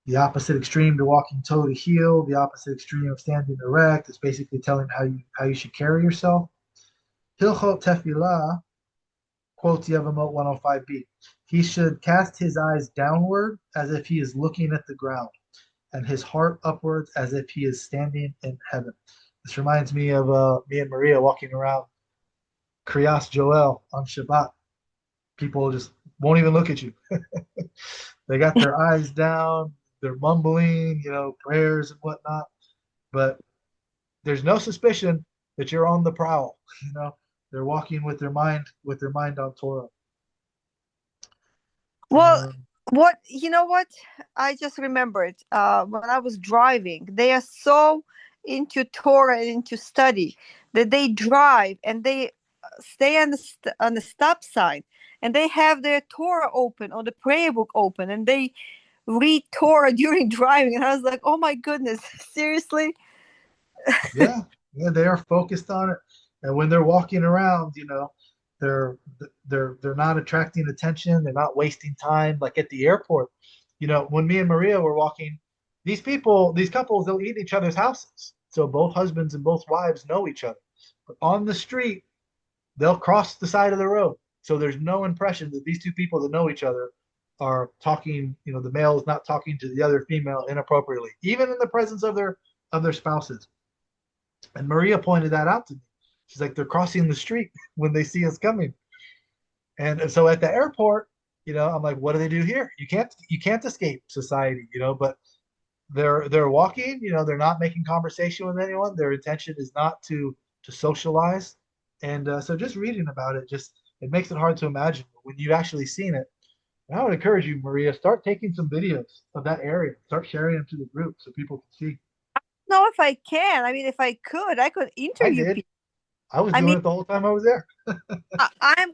The opposite extreme to walking toe to heel, the opposite extreme of standing erect, is basically telling how you should carry yourself. Hilchot Tefillah quotes Yevamot 105b. He should cast his eyes downward as if he is looking at the ground, and his heart upwards as if he is standing in heaven. This reminds me of me and Maria walking around Kriyas Joel on Shabbat. People just won't even look at you. They got their eyes down, they're mumbling, prayers and whatnot, but there's no suspicion that you're on the prowl. They're walking with their mind on Torah. Well, what I just remembered when I was driving, they are so into Torah and into study that they drive and they stay on the stop sign and they have their Torah open or the prayer book open, and they read Torah during driving. And I was like, oh my goodness, seriously? Yeah, yeah, they are focused on it. And when they're walking around, they're they're not attracting attention. They're not wasting time. Like at the airport, when me and Maria were walking, these couples, they'll eat in each other's houses. So both husbands and both wives know each other. But on the street, they'll cross the side of the road. So there's no impression that these two people that know each other are talking, the male is not talking to the other female inappropriately, even in the presence of their spouses. And Maria pointed that out to me. She's like, they're crossing the street when they see us coming. And so at the airport, I'm like, what do they do here? You can't escape society, but they're walking, they're not making conversation with anyone. Their intention is not to socialize. And so just reading about it, it makes it hard to imagine. But when you've actually seen it, I would encourage you, Maria, start taking some videos of that area. Start sharing them to the group so people can see. No, if I can. I mean, if I could I interview did. people. I was I doing mean, it the whole time I was there. I'm,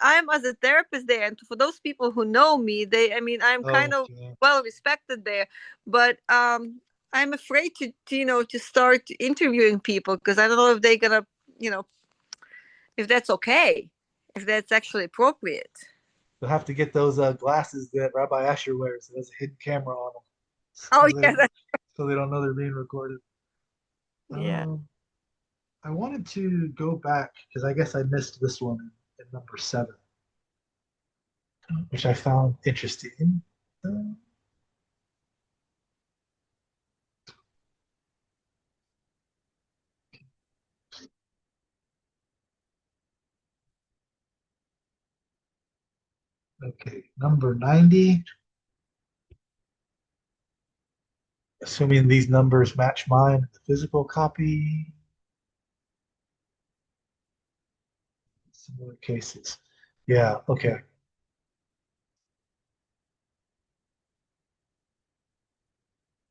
I'm as a therapist there, and for those people who know me, I mean, I'm kind Oh, of yeah. well respected there, but I'm afraid to start interviewing people because I don't know if they're gonna, you know, if that's okay, if that's actually appropriate. You'll have to get those glasses that Rabbi Asher wears. It has a hidden camera on them, Oh so yeah, they don't know they're being recorded. yeah. Um, I wanted to go back because I guess I missed this one in number 7, which I found interesting. Uh, okay, number 90. Assuming these numbers match mine, the physical copy, similar cases. Yeah, okay.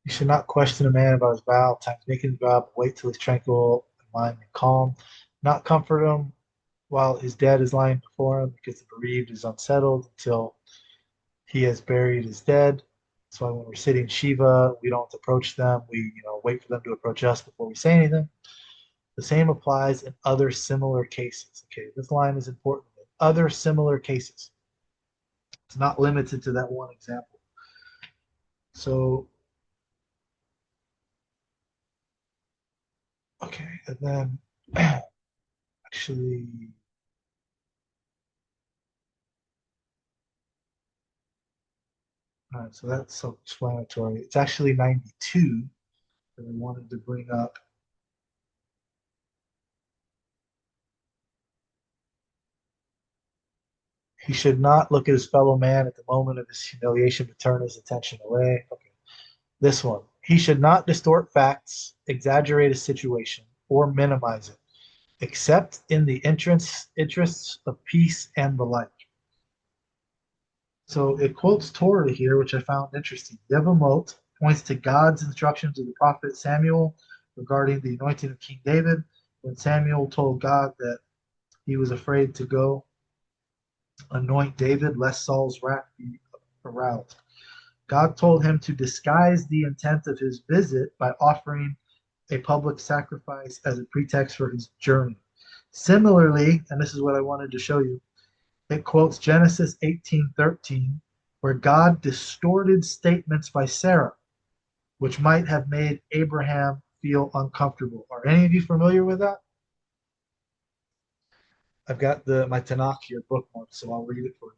You should not question a man about his vow, time to make his vow, but wait till he's tranquil in mind and calm. Not comfort him while his dead is lying before him, because the bereaved is unsettled until he has buried his dead. That's why when we're sitting Shiva, we don't approach them. We, wait for them to approach us before we say anything. The same applies in other similar cases. Okay, this line is important. In other similar cases. It's not limited to that one example. So, okay, and then actually, all right, so that's self-explanatory. It's actually 92 that I wanted to bring up. He should not look at his fellow man at the moment of his humiliation to turn his attention away. Okay. This one. He should not distort facts, exaggerate a situation, or minimize it, except in the interests of peace and the like. So it quotes Torah here, which I found interesting. Yevamot points to God's instruction to the prophet Samuel regarding the anointing of King David, when Samuel told God that he was afraid to go anoint David lest Saul's wrath be aroused. God told him to disguise the intent of his visit by offering a public sacrifice as a pretext for his journey. Similarly, and this is what I wanted to show you, it quotes Genesis 18:13, where God distorted statements by Sarah, which might have made Abraham feel uncomfortable. Are any of you familiar with that? I've got my Tanakh here bookmarked, so I'll read it for you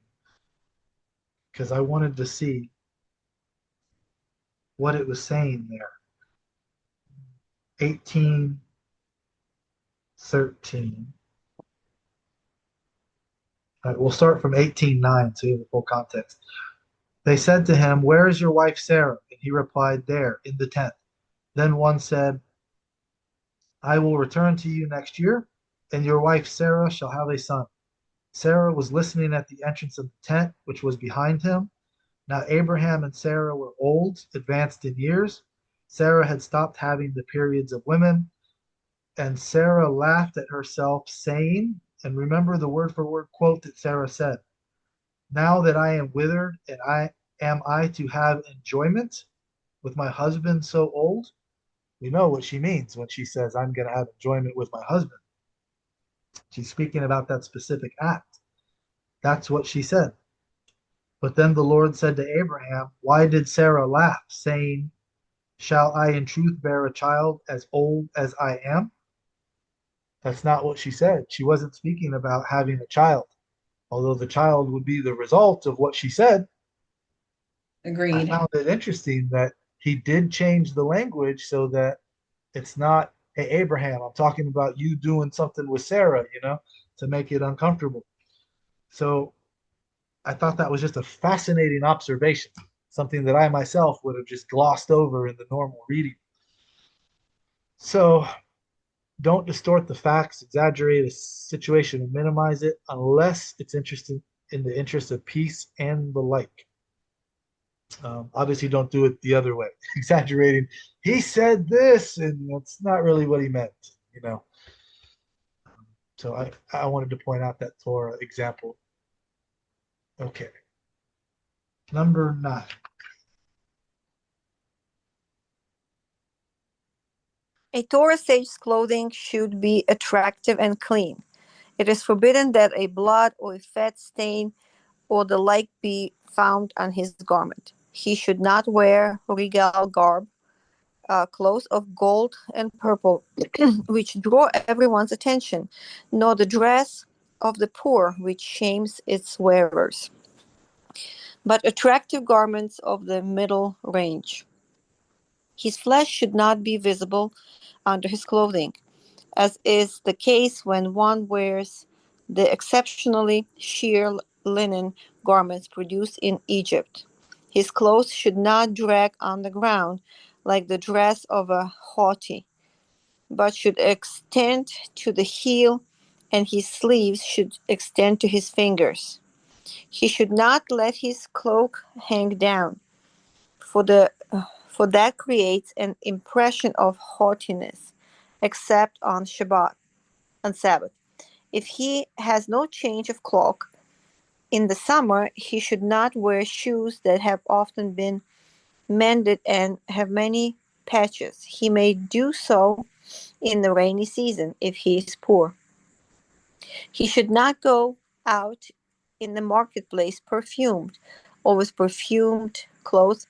because I wanted to see what it was saying there. 18:13. All right, we'll start from 18:9 so you have the full context. They said to him, "Where is your wife Sarah?" And he replied, "There, in the tent." Then one said, "I will return to you next year, and your wife Sarah shall have a son." Sarah was listening at the entrance of the tent, which was behind him. Now Abraham and Sarah were old, advanced in years. Sarah had stopped having the periods of women, and Sarah laughed at herself, saying, and remember the word for word quote that Sarah said. Now that I am withered, and I to have enjoyment with my husband so old? We know what she means when she says, I'm going to have enjoyment with my husband. She's speaking about that specific act. That's what she said. But then the Lord said to Abraham, why did Sarah laugh, saying, shall I in truth bear a child as old as I am? That's not what she said. She wasn't speaking about having a child, although the child would be the result of what she said. I Agreed. found it interesting that he did change the language so that it's not, hey, Abraham, I'm talking about you doing something with Sarah, to make it uncomfortable. So I thought that was just a fascinating observation, something that I myself would have just glossed over in the normal reading. So don't distort the facts, exaggerate a situation, and minimize it unless it's interested in the interest of peace and the like. Obviously, don't do it the other way, exaggerating. He said this, and that's not really what he meant. So I wanted to point out that Torah example. Okay, number 9. A Torah sage's clothing should be attractive and clean. It is forbidden that a blood or a fat stain or the like be found on his garment. He should not wear regal garb, clothes of gold and purple, which draw everyone's attention, nor the dress of the poor, which shames its wearers, but attractive garments of the middle range. His flesh should not be visible under his clothing, as is the case when one wears the exceptionally sheer linen garments produced in Egypt. His clothes should not drag on the ground like the dress of a haughty, but should extend to the heel, and his sleeves should extend to his fingers. He should not let his cloak hang down, for for that creates an impression of haughtiness, except on Sabbath. If he has no change of cloak in the summer, he should not wear shoes that have often been mended and have many patches. He may do so in the rainy season if he is poor. He should not go out in the marketplace perfumed or with perfumed clothes,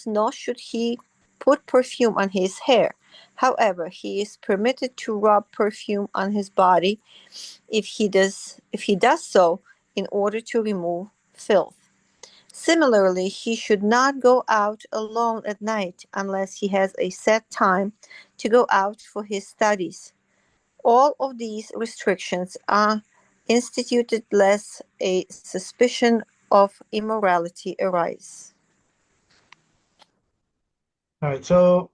nor should he put perfume on his hair. However, he is permitted to rub perfume on his body if he does so in order to remove filth. Similarly, he should not go out alone at night unless he has a set time to go out for his studies. All of these restrictions are instituted lest a suspicion of immorality arise. All right, so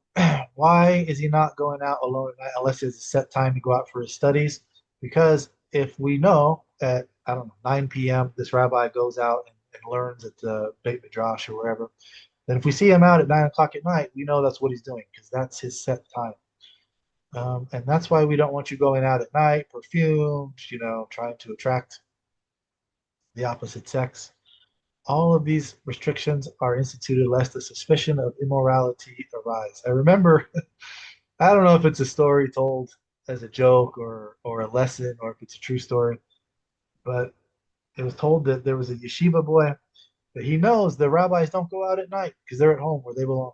why is he not going out alone at night unless there's a set time to go out for his studies? Because if we know at, I don't know, 9 p.m., this rabbi goes out and learns at the Beit Midrash or wherever, then if we see him out at 9 o'clock at night, we know that's what he's doing because that's his set time. And that's why we don't want you going out at night, perfumed, trying to attract the opposite sex. All of these restrictions are instituted lest a suspicion of immorality arise. I remember, I don't know if it's a story told as a joke or a lesson or if it's a true story, but it was told that there was a yeshiva boy that he knows the rabbis don't go out at night because they're at home where they belong.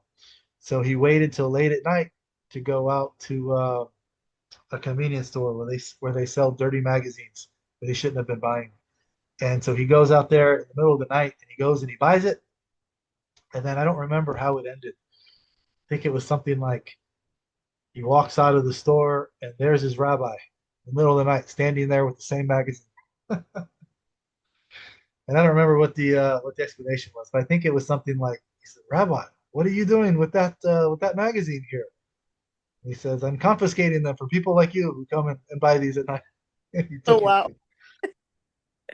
So he waited till late at night to go out to a convenience store where they sell dirty magazines that he shouldn't have been buying. And so he goes out there in the middle of the night and he goes and he buys it. And then I don't remember how it ended. I think it was something like he walks out of the store and there's his rabbi in the middle of the night standing there with the same magazine. And I don't remember what the explanation was, but I think it was something like he said, "Rabbi, what are you doing with that magazine here?" And he says, "I'm confiscating them for people like you who come and buy these at night." And he Oh, took it. wow.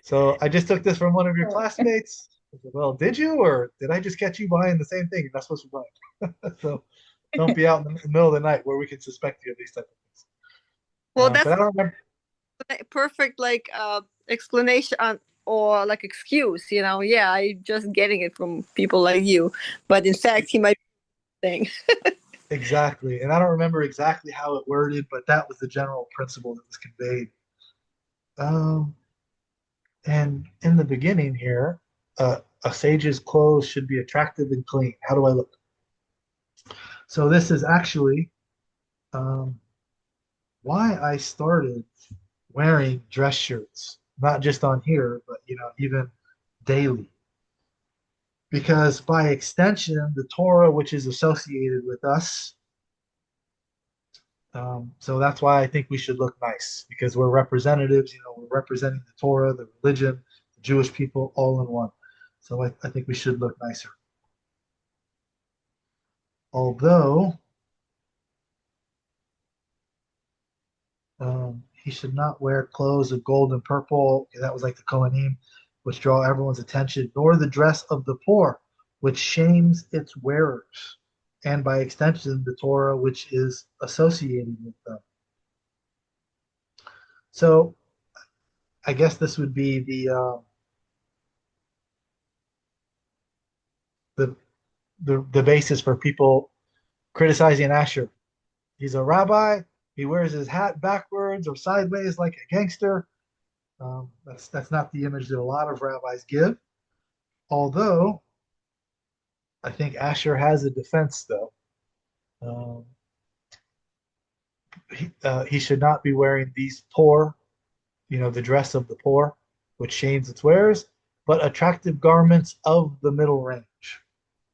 So I just took this from one of your classmates. I said, well, did you, or did I just catch you buying the same thing you're not supposed to buy? So don't be out in the middle of the night where we can suspect you of these type of things. Well, But that's I don't remember. perfect like explanation or like excuse, yeah, I'm just getting it from people like you, but in fact he might be saying. Exactly. And I don't remember exactly how it worded, but that was the general principle that was conveyed. Um, and in the beginning here, a sage's clothes should be attractive and clean. How do I look? So this is actually um, why I started wearing dress shirts, not just on here, but even daily. Because by extension, the Torah, which is associated with us, so that's why I think we should look nice because we're representatives. We're representing the Torah, the religion, the Jewish people, all in one. So I think we should look nicer. Although he should not wear clothes of gold and purple. That was like the Kohanim, which draw everyone's attention, nor the dress of the poor, which shames its wearers, and by extension, the Torah, which is associated with them. So I guess this would be the the basis for people criticizing Asher. He's a rabbi. He wears his hat backwards or sideways like a gangster. That's not the image that a lot of rabbis give. Although I think Asher has a defense, though. Um, he should not be wearing these poor, the dress of the poor, which shames its wearers, but attractive garments of the middle range.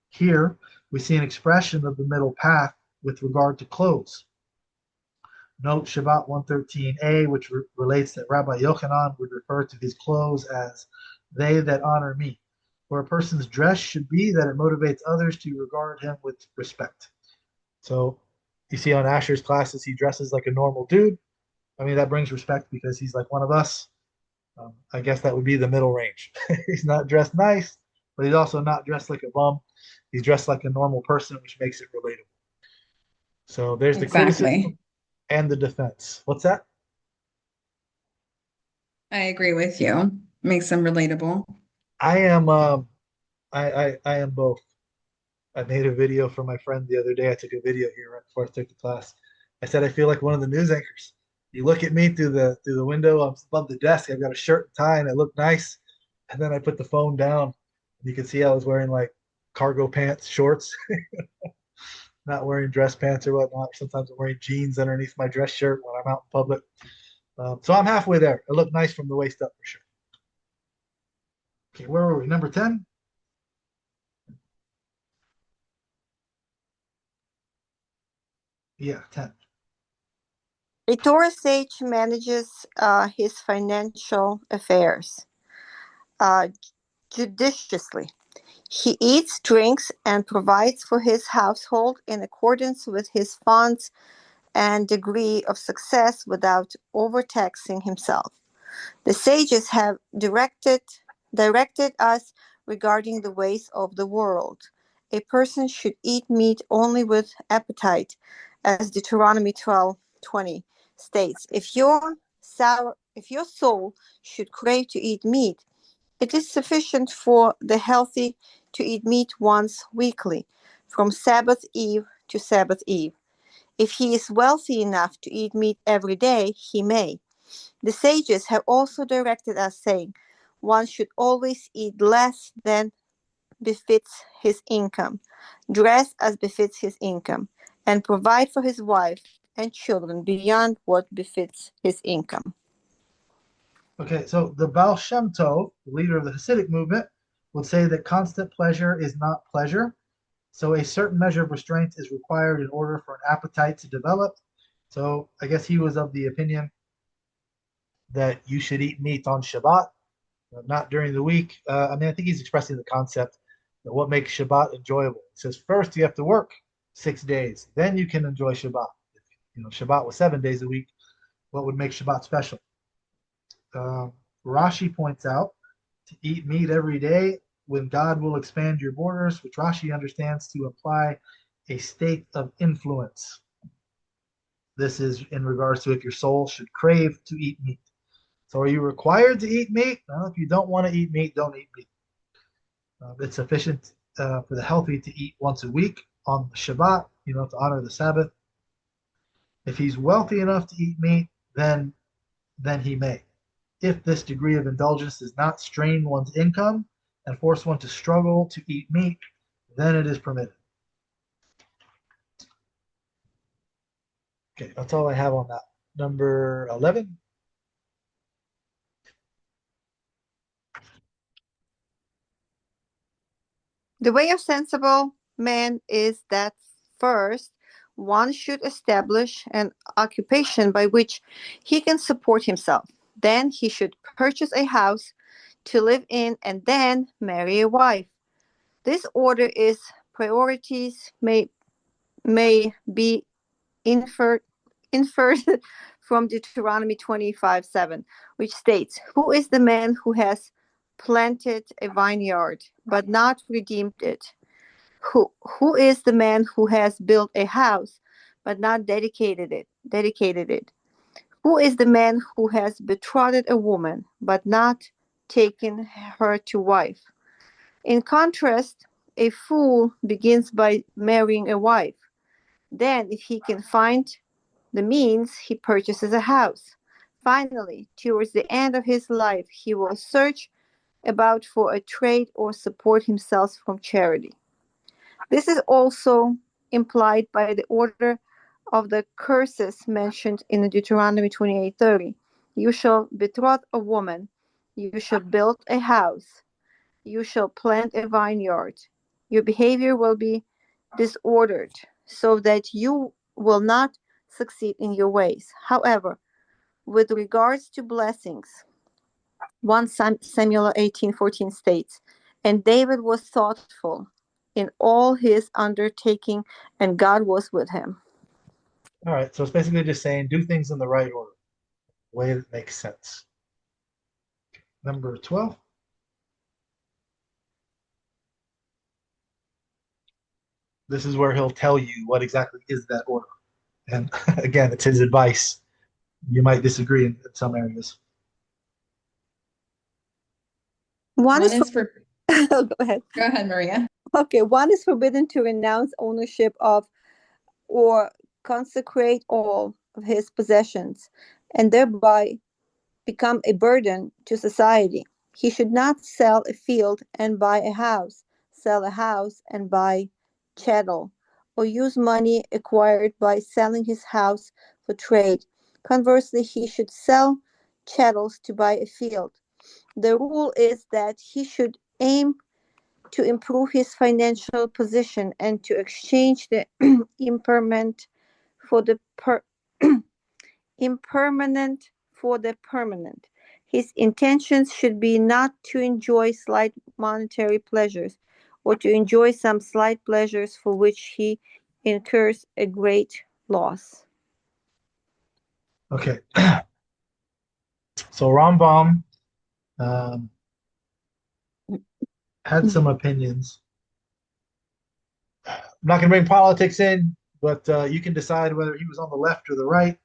Here, we see an expression of the middle path with regard to clothes. Note Shabbat 113a, which relates that Rabbi Yochanan would refer to his clothes as they that honor me. Where a person's dress should be that it motivates others to regard him with respect. So you see on Asher's classes, he dresses like a normal dude. I mean, that brings respect because he's like one of us. I guess that would be the middle range. He's not dressed nice, but he's also not dressed like a bum. He's dressed like a normal person, which makes it relatable. So there's the criticism Exactly. and the defense. What's that? I agree with you. Makes them relatable. I am I am both. I made a video for my friend the other day. I took a video here right before I took the class. I said I feel like one of the news anchors. You look at me through the window. I'm above the desk. I've got a shirt and tie, and I look nice. And then I put the phone down. You can see I was wearing like cargo pants, shorts, not wearing dress pants or whatnot. Sometimes I'm wearing jeans underneath my dress shirt when I'm out in public. So I'm halfway there. I look nice from the waist up for sure. Okay, where were we? Number 10? Yeah, 10. A Torah sage manages his financial affairs uh, judiciously. He eats, drinks, and provides for his household in accordance with his funds and degree of success without overtaxing himself. The sages have directed us regarding the ways of the world. A person should eat meat only with appetite, as Deuteronomy 12:20 states. If your soul should crave to eat meat, it is sufficient for the healthy to eat meat once weekly, from Sabbath eve to Sabbath eve. If he is wealthy enough to eat meat every day, he may. The sages have also directed us, saying, one should always eat less than befits his income, dress as befits his income, and provide for his wife and children beyond what befits his income. Okay, so the Baal Shem Tov, the leader of the Hasidic movement, would say that constant pleasure is not pleasure. So a certain measure of restraint is required in order for an appetite to develop. So I guess he was of the opinion that you should eat meat on Shabbat, not during the week. I mean, I think he's expressing the concept that what makes Shabbat enjoyable. He says first you have to work 6 days, then you can enjoy Shabbat. Shabbat was 7 days a week. What would make Shabbat special? Uh, Rashi points out to eat meat every day when God will expand your borders, which Rashi understands to imply a state of influence. This is in regards to if your soul should crave to eat meat. So are you required to eat meat? Well, if you don't want to eat meat, don't eat meat. It's sufficient for the healthy to eat once a week on the Shabbat, to honor the Sabbath. If he's wealthy enough to eat meat, then he may. If this degree of indulgence does not strain one's income and force one to struggle to eat meat, then it is permitted. Okay, that's all I have on that. Number 11. The way of sensible man is that first one should establish an occupation by which he can support himself. Then he should purchase a house to live in and then marry a wife. This order is priorities may be inferred from Deuteronomy 25:7, which states, "Who is the man who has planted a vineyard but not redeemed it? Who is the man who has built a house but not dedicated it? Who is the man who has betrothed a woman but not taken her to wife?" In contrast, a fool begins by marrying a wife. Then, if he can find the means, he purchases a house. Finally, towards the end of his life, he will search about for a trade or support himself from charity. This is also implied by the order of the curses mentioned in Deuteronomy 28:30. You shall betroth a woman, you shall build a house, you shall plant a vineyard. Your behavior will be disordered, so that you will not succeed in your ways. However, with regards to blessings, 1 Samuel 18:14 states, "And David was thoughtful in all his undertaking, and God was with him." All right, so it's basically just saying do things in the right order, the way that makes sense. Number 12. This is where he'll tell you what exactly is that order. And again, it's his advice. You might disagree in some areas. One One is is for, Go ahead. go ahead, Maria. Okay, one is forbidden to renounce ownership of or consecrate all of his possessions and thereby become a burden to society. He should not sell a field and buy a house, sell a house and buy chattel, or use money acquired by selling his house for trade. Conversely, he should sell chattels to buy a field. The rule is that he should aim to improve his financial position and to exchange the impermanent for the impermanent for the permanent. His intentions should be not to enjoy slight monetary pleasures or to enjoy some slight pleasures for which he incurs a great loss. Okay. So Rambam um, had some opinions. I'm not going to bring politics in, but you can decide whether he was on the left or the right.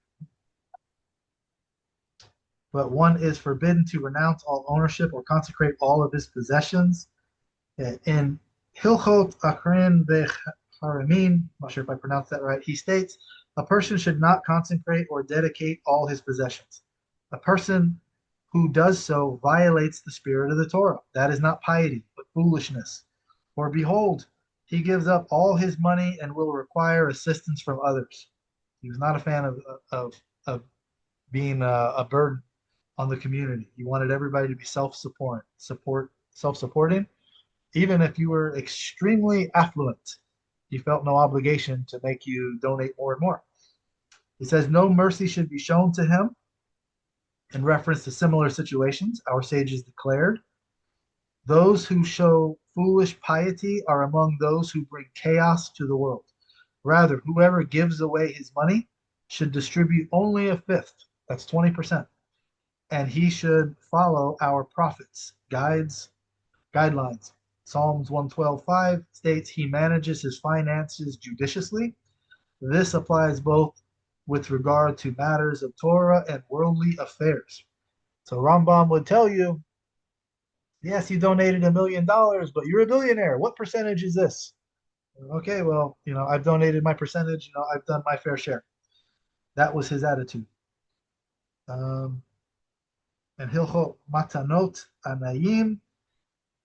But one is forbidden to renounce all ownership or consecrate all of his possessions. In Hilchot De'ot, I'm not sure if I pronounced that right, he states, a person should not consecrate or dedicate all his possessions. A person who does so violates the spirit of the Torah. That is not piety, but foolishness. For behold, he gives up all his money and will require assistance from others. He was not a fan of being a burden on the community. He wanted everybody to be self-supporting. Even if you were extremely affluent, he felt no obligation to make you donate more and more. He says no mercy should be shown to him. In reference to similar situations, our sages declared, those who show foolish piety are among those who bring chaos to the world. Rather, whoever gives away his money should distribute only a fifth, that's 20%, and he should follow our prophets' guidelines. Psalms 112:5 states he manages his finances judiciously. This applies both with regard to matters of Torah and worldly affairs. So Rambam would tell you, yes, you donated $1 million, but you're a billionaire. What percentage is this? Okay, well, I've donated my percentage. I've done my fair share. That was his attitude. Um, and Hilchot Matanot Anayim,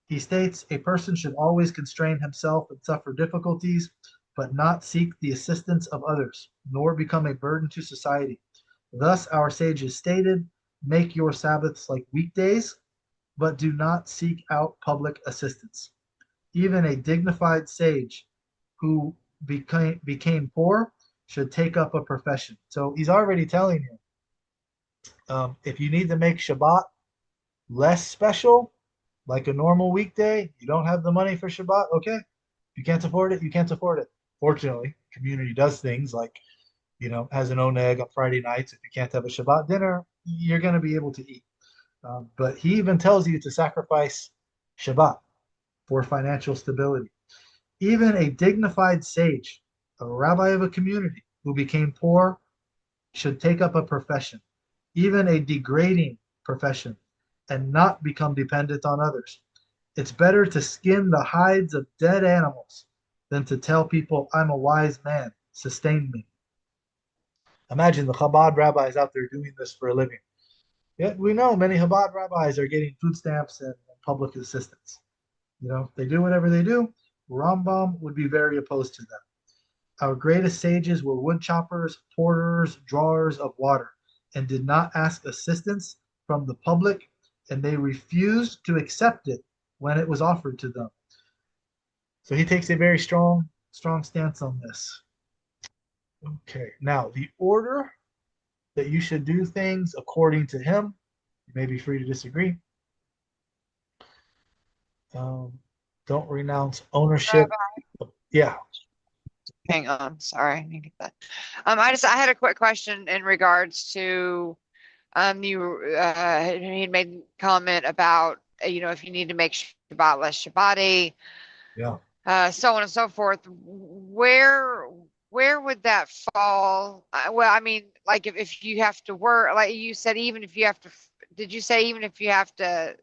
he states a person should always constrain himself and suffer difficulties, but not seek the assistance of others, nor become a burden to society. Thus, our sages stated, make your Sabbaths like weekdays, but do not seek out public assistance. Even a dignified sage who became poor should take up a profession. So he's already telling you, if you need to make Shabbat less special, like a normal weekday, you don't have the money for Shabbat, okay. If you can't afford it, you can't afford it. Fortunately, community does things like, has an oneg on Friday nights. If you can't have a Shabbat dinner, you're going to be able to eat. But he even tells you to sacrifice Shabbat for financial stability. Even a dignified sage, a rabbi of a community who became poor, should take up a profession, even a degrading profession, and not become dependent on others. It's better to skin the hides of dead animals than to tell people, I'm a wise man, sustain me. Imagine the Chabad rabbis out there doing this for a living. Yet we know many Chabad rabbis are getting food stamps and public assistance. They do whatever they do. Rambam would be very opposed to them. Our greatest sages were wood choppers, porters, drawers of water, and did not ask assistance from the public, and they refused to accept it when it was offered to them. So he takes a very strong stance on this. Okay, now the order that you should do things according to him, you may be free to disagree. Don't renounce ownership. Yeah. Hang on, sorry, I need to get that. I had a quick question in regards to he made comment about if you need to make Shabbat less Shabbati, Yeah. so on and so forth. Where would that fall? Well, I mean, like if you have to work, like you said, even if you have to, did you say even if you have to?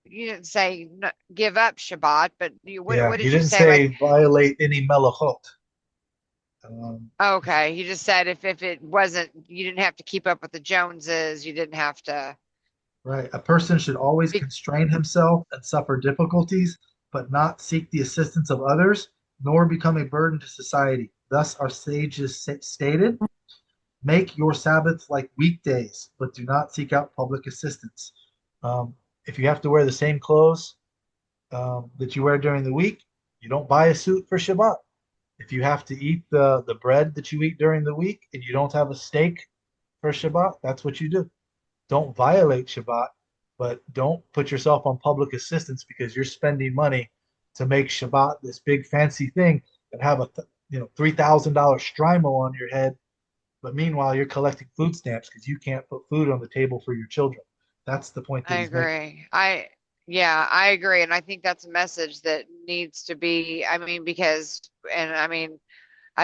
You didn't say give up Shabbat, but what He did you didn't say? say Like, violate any melachot. okay, you just said if it wasn't, you didn't have to keep up with the Joneses, you didn't have to. Right. A person should always constrain himself and suffer difficulties, but not seek the assistance of others, nor become a burden to society. Thus, our sages stated, make your Sabbaths like weekdays, but do not seek out public assistance. If you have to wear the same clothes that you wear during the week, you don't buy a suit for Shabbat. If you have to eat the bread that you eat during the week and you don't have a steak for Shabbat, that's what you do. Don't violate Shabbat, but don't put yourself on public assistance because you're spending money to make Shabbat this big fancy thing and have a $3,000 strimo on your head. But meanwhile, you're collecting food stamps because you can't put food on the table for your children. That's the point that I he's making. agree. I agree. And I think that's a message that needs to be, I mean, because, and I mean,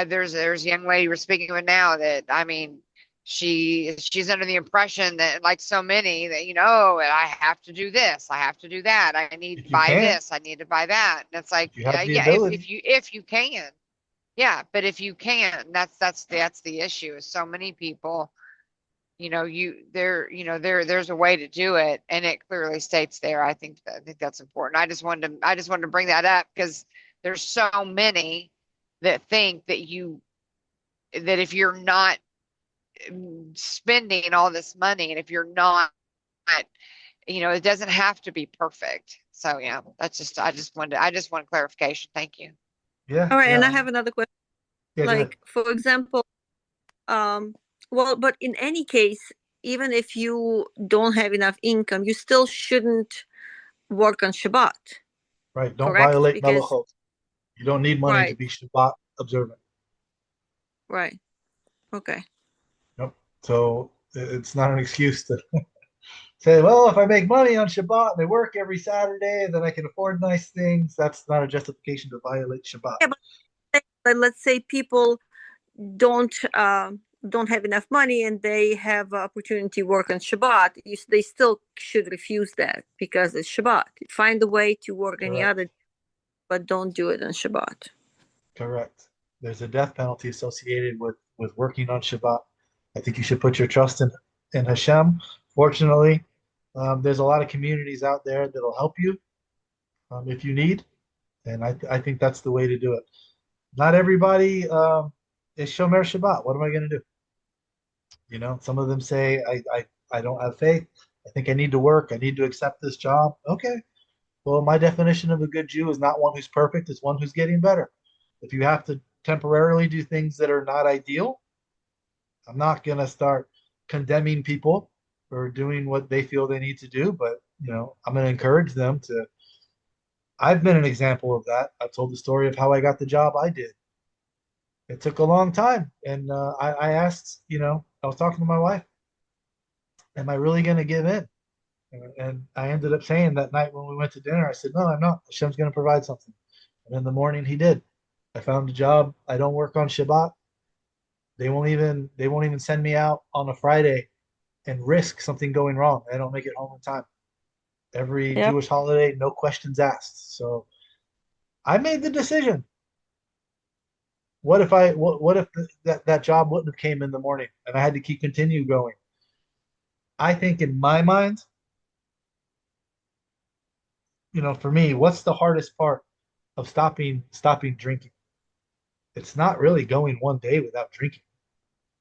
there's a young lady we're speaking with now that, I mean, she's under the impression that like so many that, I have to do this, I have to do that. I need to If you buy can, this, I need to buy that. And it's like, if you have the yeah, ability. if you can. Yeah, but if you can't, that's the issue is so many people, there's a way to do it, and it clearly states there. I think that's important. I just wanted to bring that up because there's so many that think that if you're not spending all this money, and if you're not, it doesn't have to be perfect. So yeah, I just want clarification. Thank you. Yeah. All right, and I Yeah. have another question. Yeah, go ahead. Like, for example, well, but in any case, even if you don't have enough income, you still shouldn't work on Shabbat, Right. Don't correct? violate Because, melachot. You don't need money to right, be Shabbat observant. right. Okay. Nope. So it's not an excuse to say, well, if I make money on Shabbat and I work every Saturday, then I can afford nice things. That's not a justification to violate Shabbat. Yeah, but let's say people don't don't have enough money and they have opportunity to work on Shabbat, they still should refuse that because it's Shabbat. Find a way to work any Correct. other, but don't do it on Shabbat. Correct. There's a death penalty associated with working on Shabbat. I think you should put your trust in Hashem. Fortunately, there's a lot of communities out there that'll help you if you need, and I think that's the way to do it. Not everybody is Shomer Shabbat. What am I going to do? You know, some of them say I don't have faith. I think I need to work. I need to accept this job. Okay. Well, my definition of a good Jew is not one who's perfect, it's one who's getting better. If you have to temporarily do things that are not ideal, I'm not going to start condemning people for doing what they feel they need to do, but you know, I'm going to encourage them to. I've been an example of that. I've told the story of how I got the job I did. It took a long time, and I asked, you know, I was talking to my wife, am I really going to give in? And I ended up saying that night when we went to dinner, I said, no, I'm not. Hashem's going to provide something. And in the morning, he did. I found a job. I don't work on Shabbat. They won't even send me out on a Friday and risk something going wrong. I don't make it home in time. Every Yep. Jewish holiday, no questions asked. So I made the decision. What if that job wouldn't have came in the morning and I had to continue going? I think in my mind, you know, for me, what's the hardest part of stopping drinking? It's not really going one day without drinking.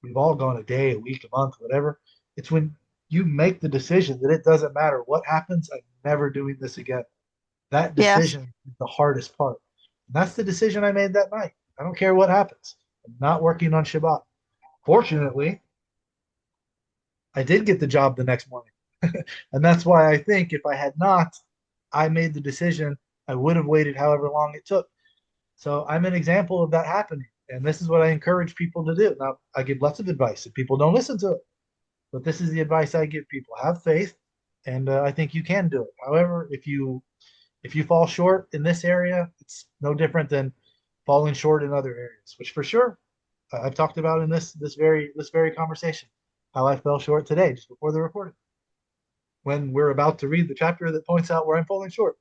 We've all gone a day, a week, a month, whatever. It's when you make the decision that it doesn't matter what happens, I'm never doing this again. That Yes. decision is the hardest part. And that's the decision I made that night. I don't care what happens. I'm not working on Shabbat. Fortunately, I did get the job the next morning. And that's why I think if I had not, I made the decision, I would have waited however long it took. So I'm an example of that happening. And this is what I encourage people to do. Now, I give lots of advice and people don't listen to it. But this is the advice I give people. Have faith, and I think you can do it. However, if you fall short in this area, it's no different than falling short in other areas, which for sure I've talked about in this very conversation, how I fell short today just before the recording. When we're about to read the chapter that points out where I'm falling short.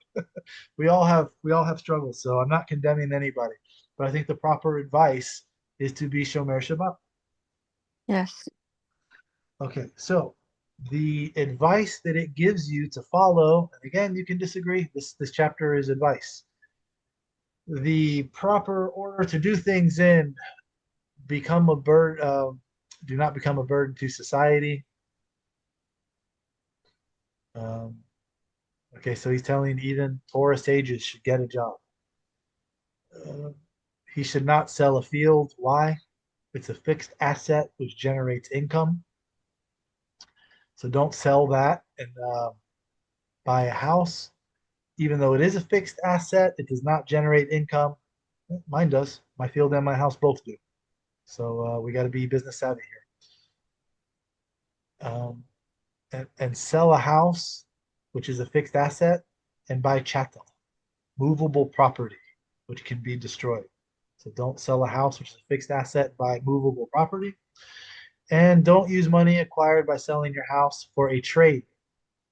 we all have struggles, so I'm not condemning anybody. But I think the proper advice is to be Shomer Shabbat. Yes. Okay, so the advice that it gives you to follow, and again, you can disagree. This chapter is advice. The proper order to do things in become a burden. Do not become a burden to society. Um, okay, so he's telling even Torah sages should get a job. Uh, he should not sell a field. Why? It's a fixed asset which generates income. So don't sell that and buy a house. Even though it is a fixed asset, it does not generate income. Mine does. My field and my house both do. So we got to be business savvy here. And sell a house, which is a fixed asset, and buy chattel, movable property, which can be destroyed. So don't sell a house, which is a fixed asset, buy movable property. And don't use money acquired by selling your house for a trade.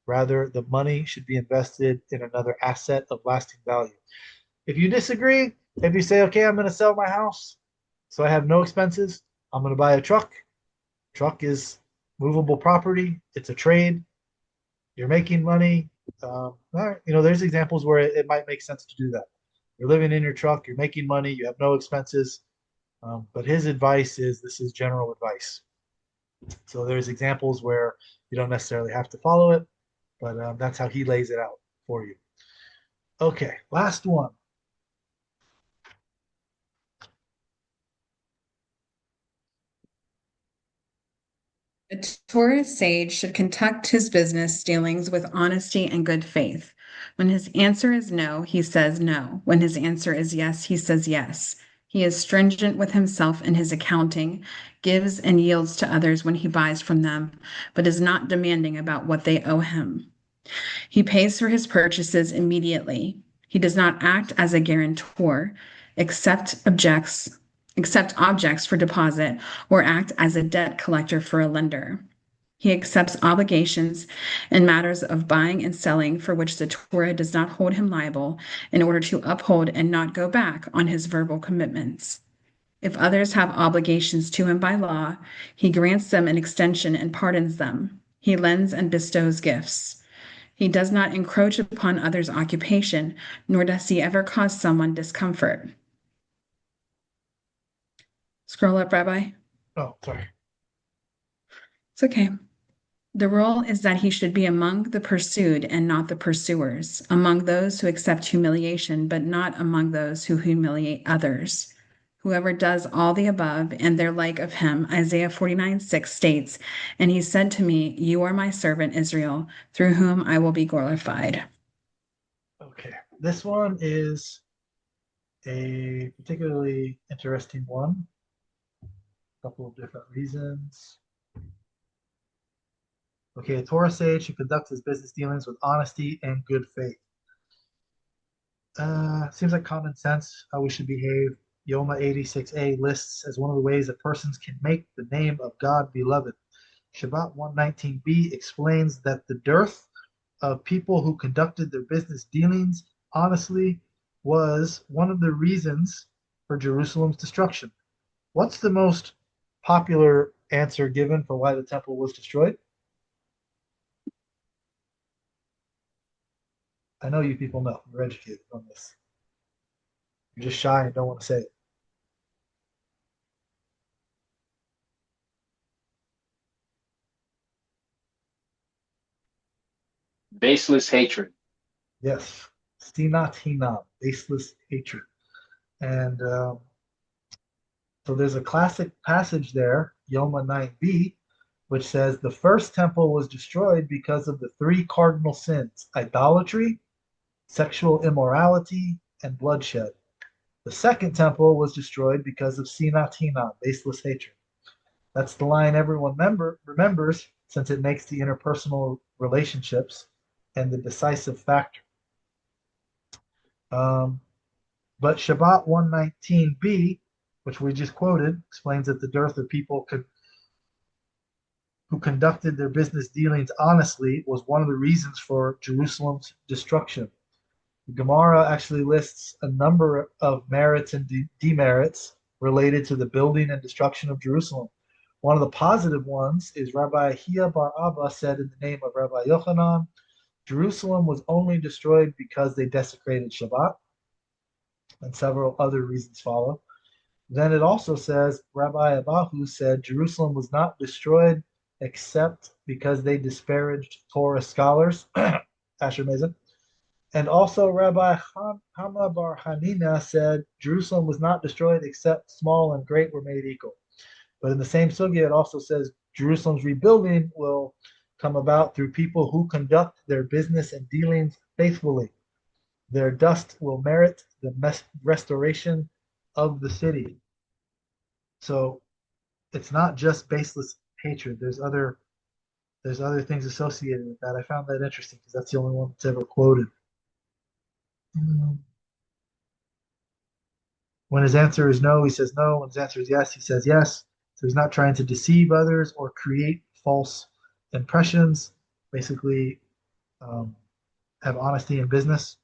Rather, the money should be invested in another asset of lasting value. If you disagree, if you say, okay, I'm going to sell my house, so I have no expenses, I'm going to buy a truck. Truck is movable property. It's a trade. You're making money. All right, you know, there's examples where it might make sense to do that. You're living in your truck. You're making money. You have no expenses. But his advice is this is general advice. So there's examples where you don't necessarily have to follow it, but that's how he lays it out for you. Okay, last one. A Torah sage should conduct his business dealings with honesty and good faith. When his answer is no, he says no. When his answer is yes, he says yes. He is stringent with himself in his accounting, gives and yields to others when he buys from them, but is not demanding about what they owe him. He pays for his purchases immediately. He does not act as a guarantor, except accept objects for deposit, or act as a debt collector for a lender. He accepts obligations in matters of buying and selling for which the Torah does not hold him liable in order to uphold and not go back on his verbal commitments. If others have obligations to him by law, he grants them an extension and pardons them. He lends and bestows gifts. He does not encroach upon others' occupation, nor does he ever cause someone discomfort. Scroll up, Rabbi. Oh, sorry. It's okay. The rule is that he should be among the pursued and not the pursuers, among those who accept humiliation, but not among those who humiliate others. Whoever does all the above and their like of him, Isaiah 49:6 states, and he said to me, you are my servant Israel, through whom I will be glorified. Okay, this one is a particularly interesting one. A couple of different reasons. Okay, a Torah sage who conducts his business dealings with honesty and good faith. Seems like common sense how we should behave. Yoma 86a lists as one of the ways that persons can make the name of God beloved. Shabbat 119b explains that the dearth of people who conducted their business dealings honestly was one of the reasons for Jerusalem's destruction. What's the most popular answer given for why the temple was destroyed? I know you people know. You're educated on this. You're just shy and don't want to say it. Baseless hatred. Yes. Stinat hinam, baseless hatred. And so there's a classic passage there, Yoma 9b, which says the first temple was destroyed because of the three cardinal sins: idolatry, sexual immorality, and bloodshed. The second temple was destroyed because of sinat hinam, baseless hatred. That's the line everyone remembers, since it makes the interpersonal relationships and the decisive factor. But Shabbat 119b, which we just quoted, explains that the dearth of people who conducted their business dealings honestly was one of the reasons for Jerusalem's destruction. The Gemara actually lists a number of merits and demerits related to the building and destruction of Jerusalem. One of the positive ones is Rabbi Ahia bar Abba said in the name of Rabbi Yochanan, Jerusalem was only destroyed because they desecrated Shabbat, and several other reasons follow. Then it also says, Rabbi Abahu said, Jerusalem was not destroyed except because they disparaged Torah scholars, Asher Mezin. And also Rabbi Hama bar Hanina said, Jerusalem was not destroyed except small and great were made equal. But in the same sugya, it also says Jerusalem's rebuilding will come about through people who conduct their business and dealings faithfully. Their dust will merit the restoration of the city. So it's not just baseless hatred. There's other things associated with that. I found that interesting because that's the only one that's ever quoted. When his answer is no, he says no. When his answer is yes, he says yes. So he's not trying to deceive others or create false impressions. Basically, have honesty in business.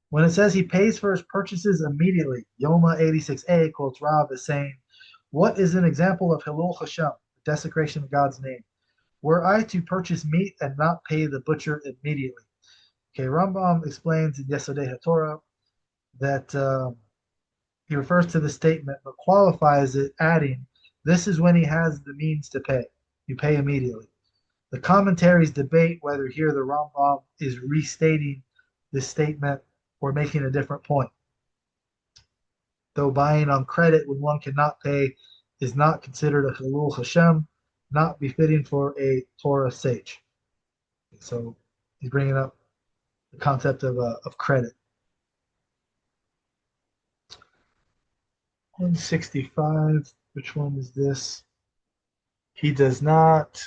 When it says he pays for his purchases immediately, Yoma 86a quotes Rav as saying, what is an example of Hilul Hashem, the desecration of God's name? Were I to purchase meat and not pay the butcher immediately? Okay, Rambam explains in Yesodei HaTorah that he refers to the statement but qualifies it, adding, this is when he has the means to pay. You pay immediately. The commentaries debate whether here the Rambam is restating this statement or making a different point. Though buying on credit when one cannot pay is not considered a Hilul Hashem, not befitting for a Torah sage. So he's bringing up the concept of credit. 165, which one is this? He does not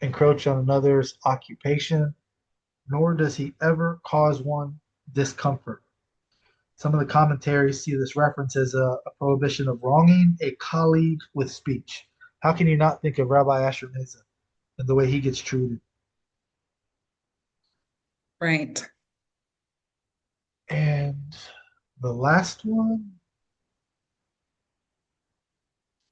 encroach on another's occupation, nor does he ever cause one discomfort. Some of the commentaries see this reference as a prohibition of wronging a colleague with speech. How can you not think of Rabbi Asher Meza and the way he gets treated? Right. And the last one,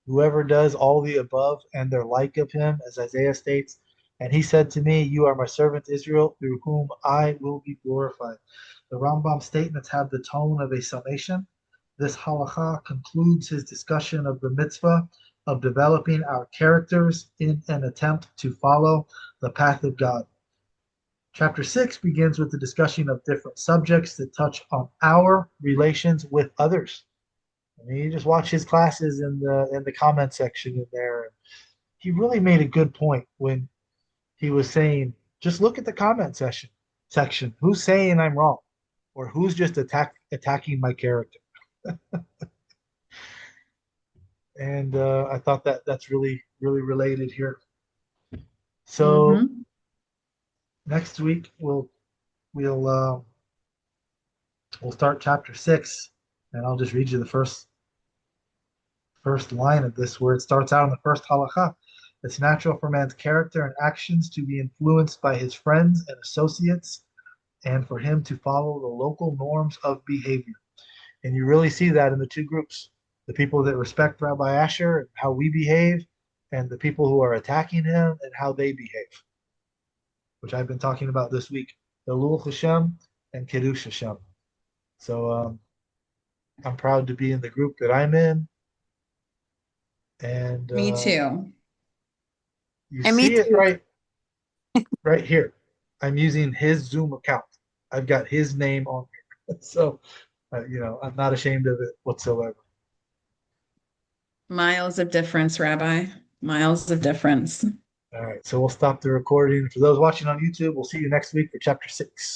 whoever does all the above and their like of him, as Isaiah states, and he said to me, you are my servant Israel, through whom I will be glorified. The Rambam statements have the tone of a summation. This halacha concludes his discussion of the mitzvah of developing our characters in an attempt to follow the path of God. Chapter 6 begins with the discussion of different subjects that touch on our relations with others. I mean, you just watch his classes in the comment section in there. He really made a good point when he was saying, just look at the comment section. Who's saying I'm wrong, or who's just attacking my character? And I thought that's really related here. So next week we'll start chapter 6, and I'll just read you the first line of this, where it starts out in the first halakha. It's natural for man's character and actions to be influenced by his friends and associates, and for him to follow the local norms of behavior. And you really see that in the two groups: the people that respect Rabbi Asher and how we behave, and the people who are attacking him and how they behave, which I've been talking about this week, Elul Hashem and Kiddush Hashem. So I'm proud to be in the group that I'm in. And Me too. you And me see it too. right here. I'm using his Zoom account. I've got his name on here. So, I'm not ashamed of it whatsoever. Miles of difference, Rabbi. Miles of difference. All right, so we'll stop the recording. For those watching on YouTube, we'll see you next week for chapter 6.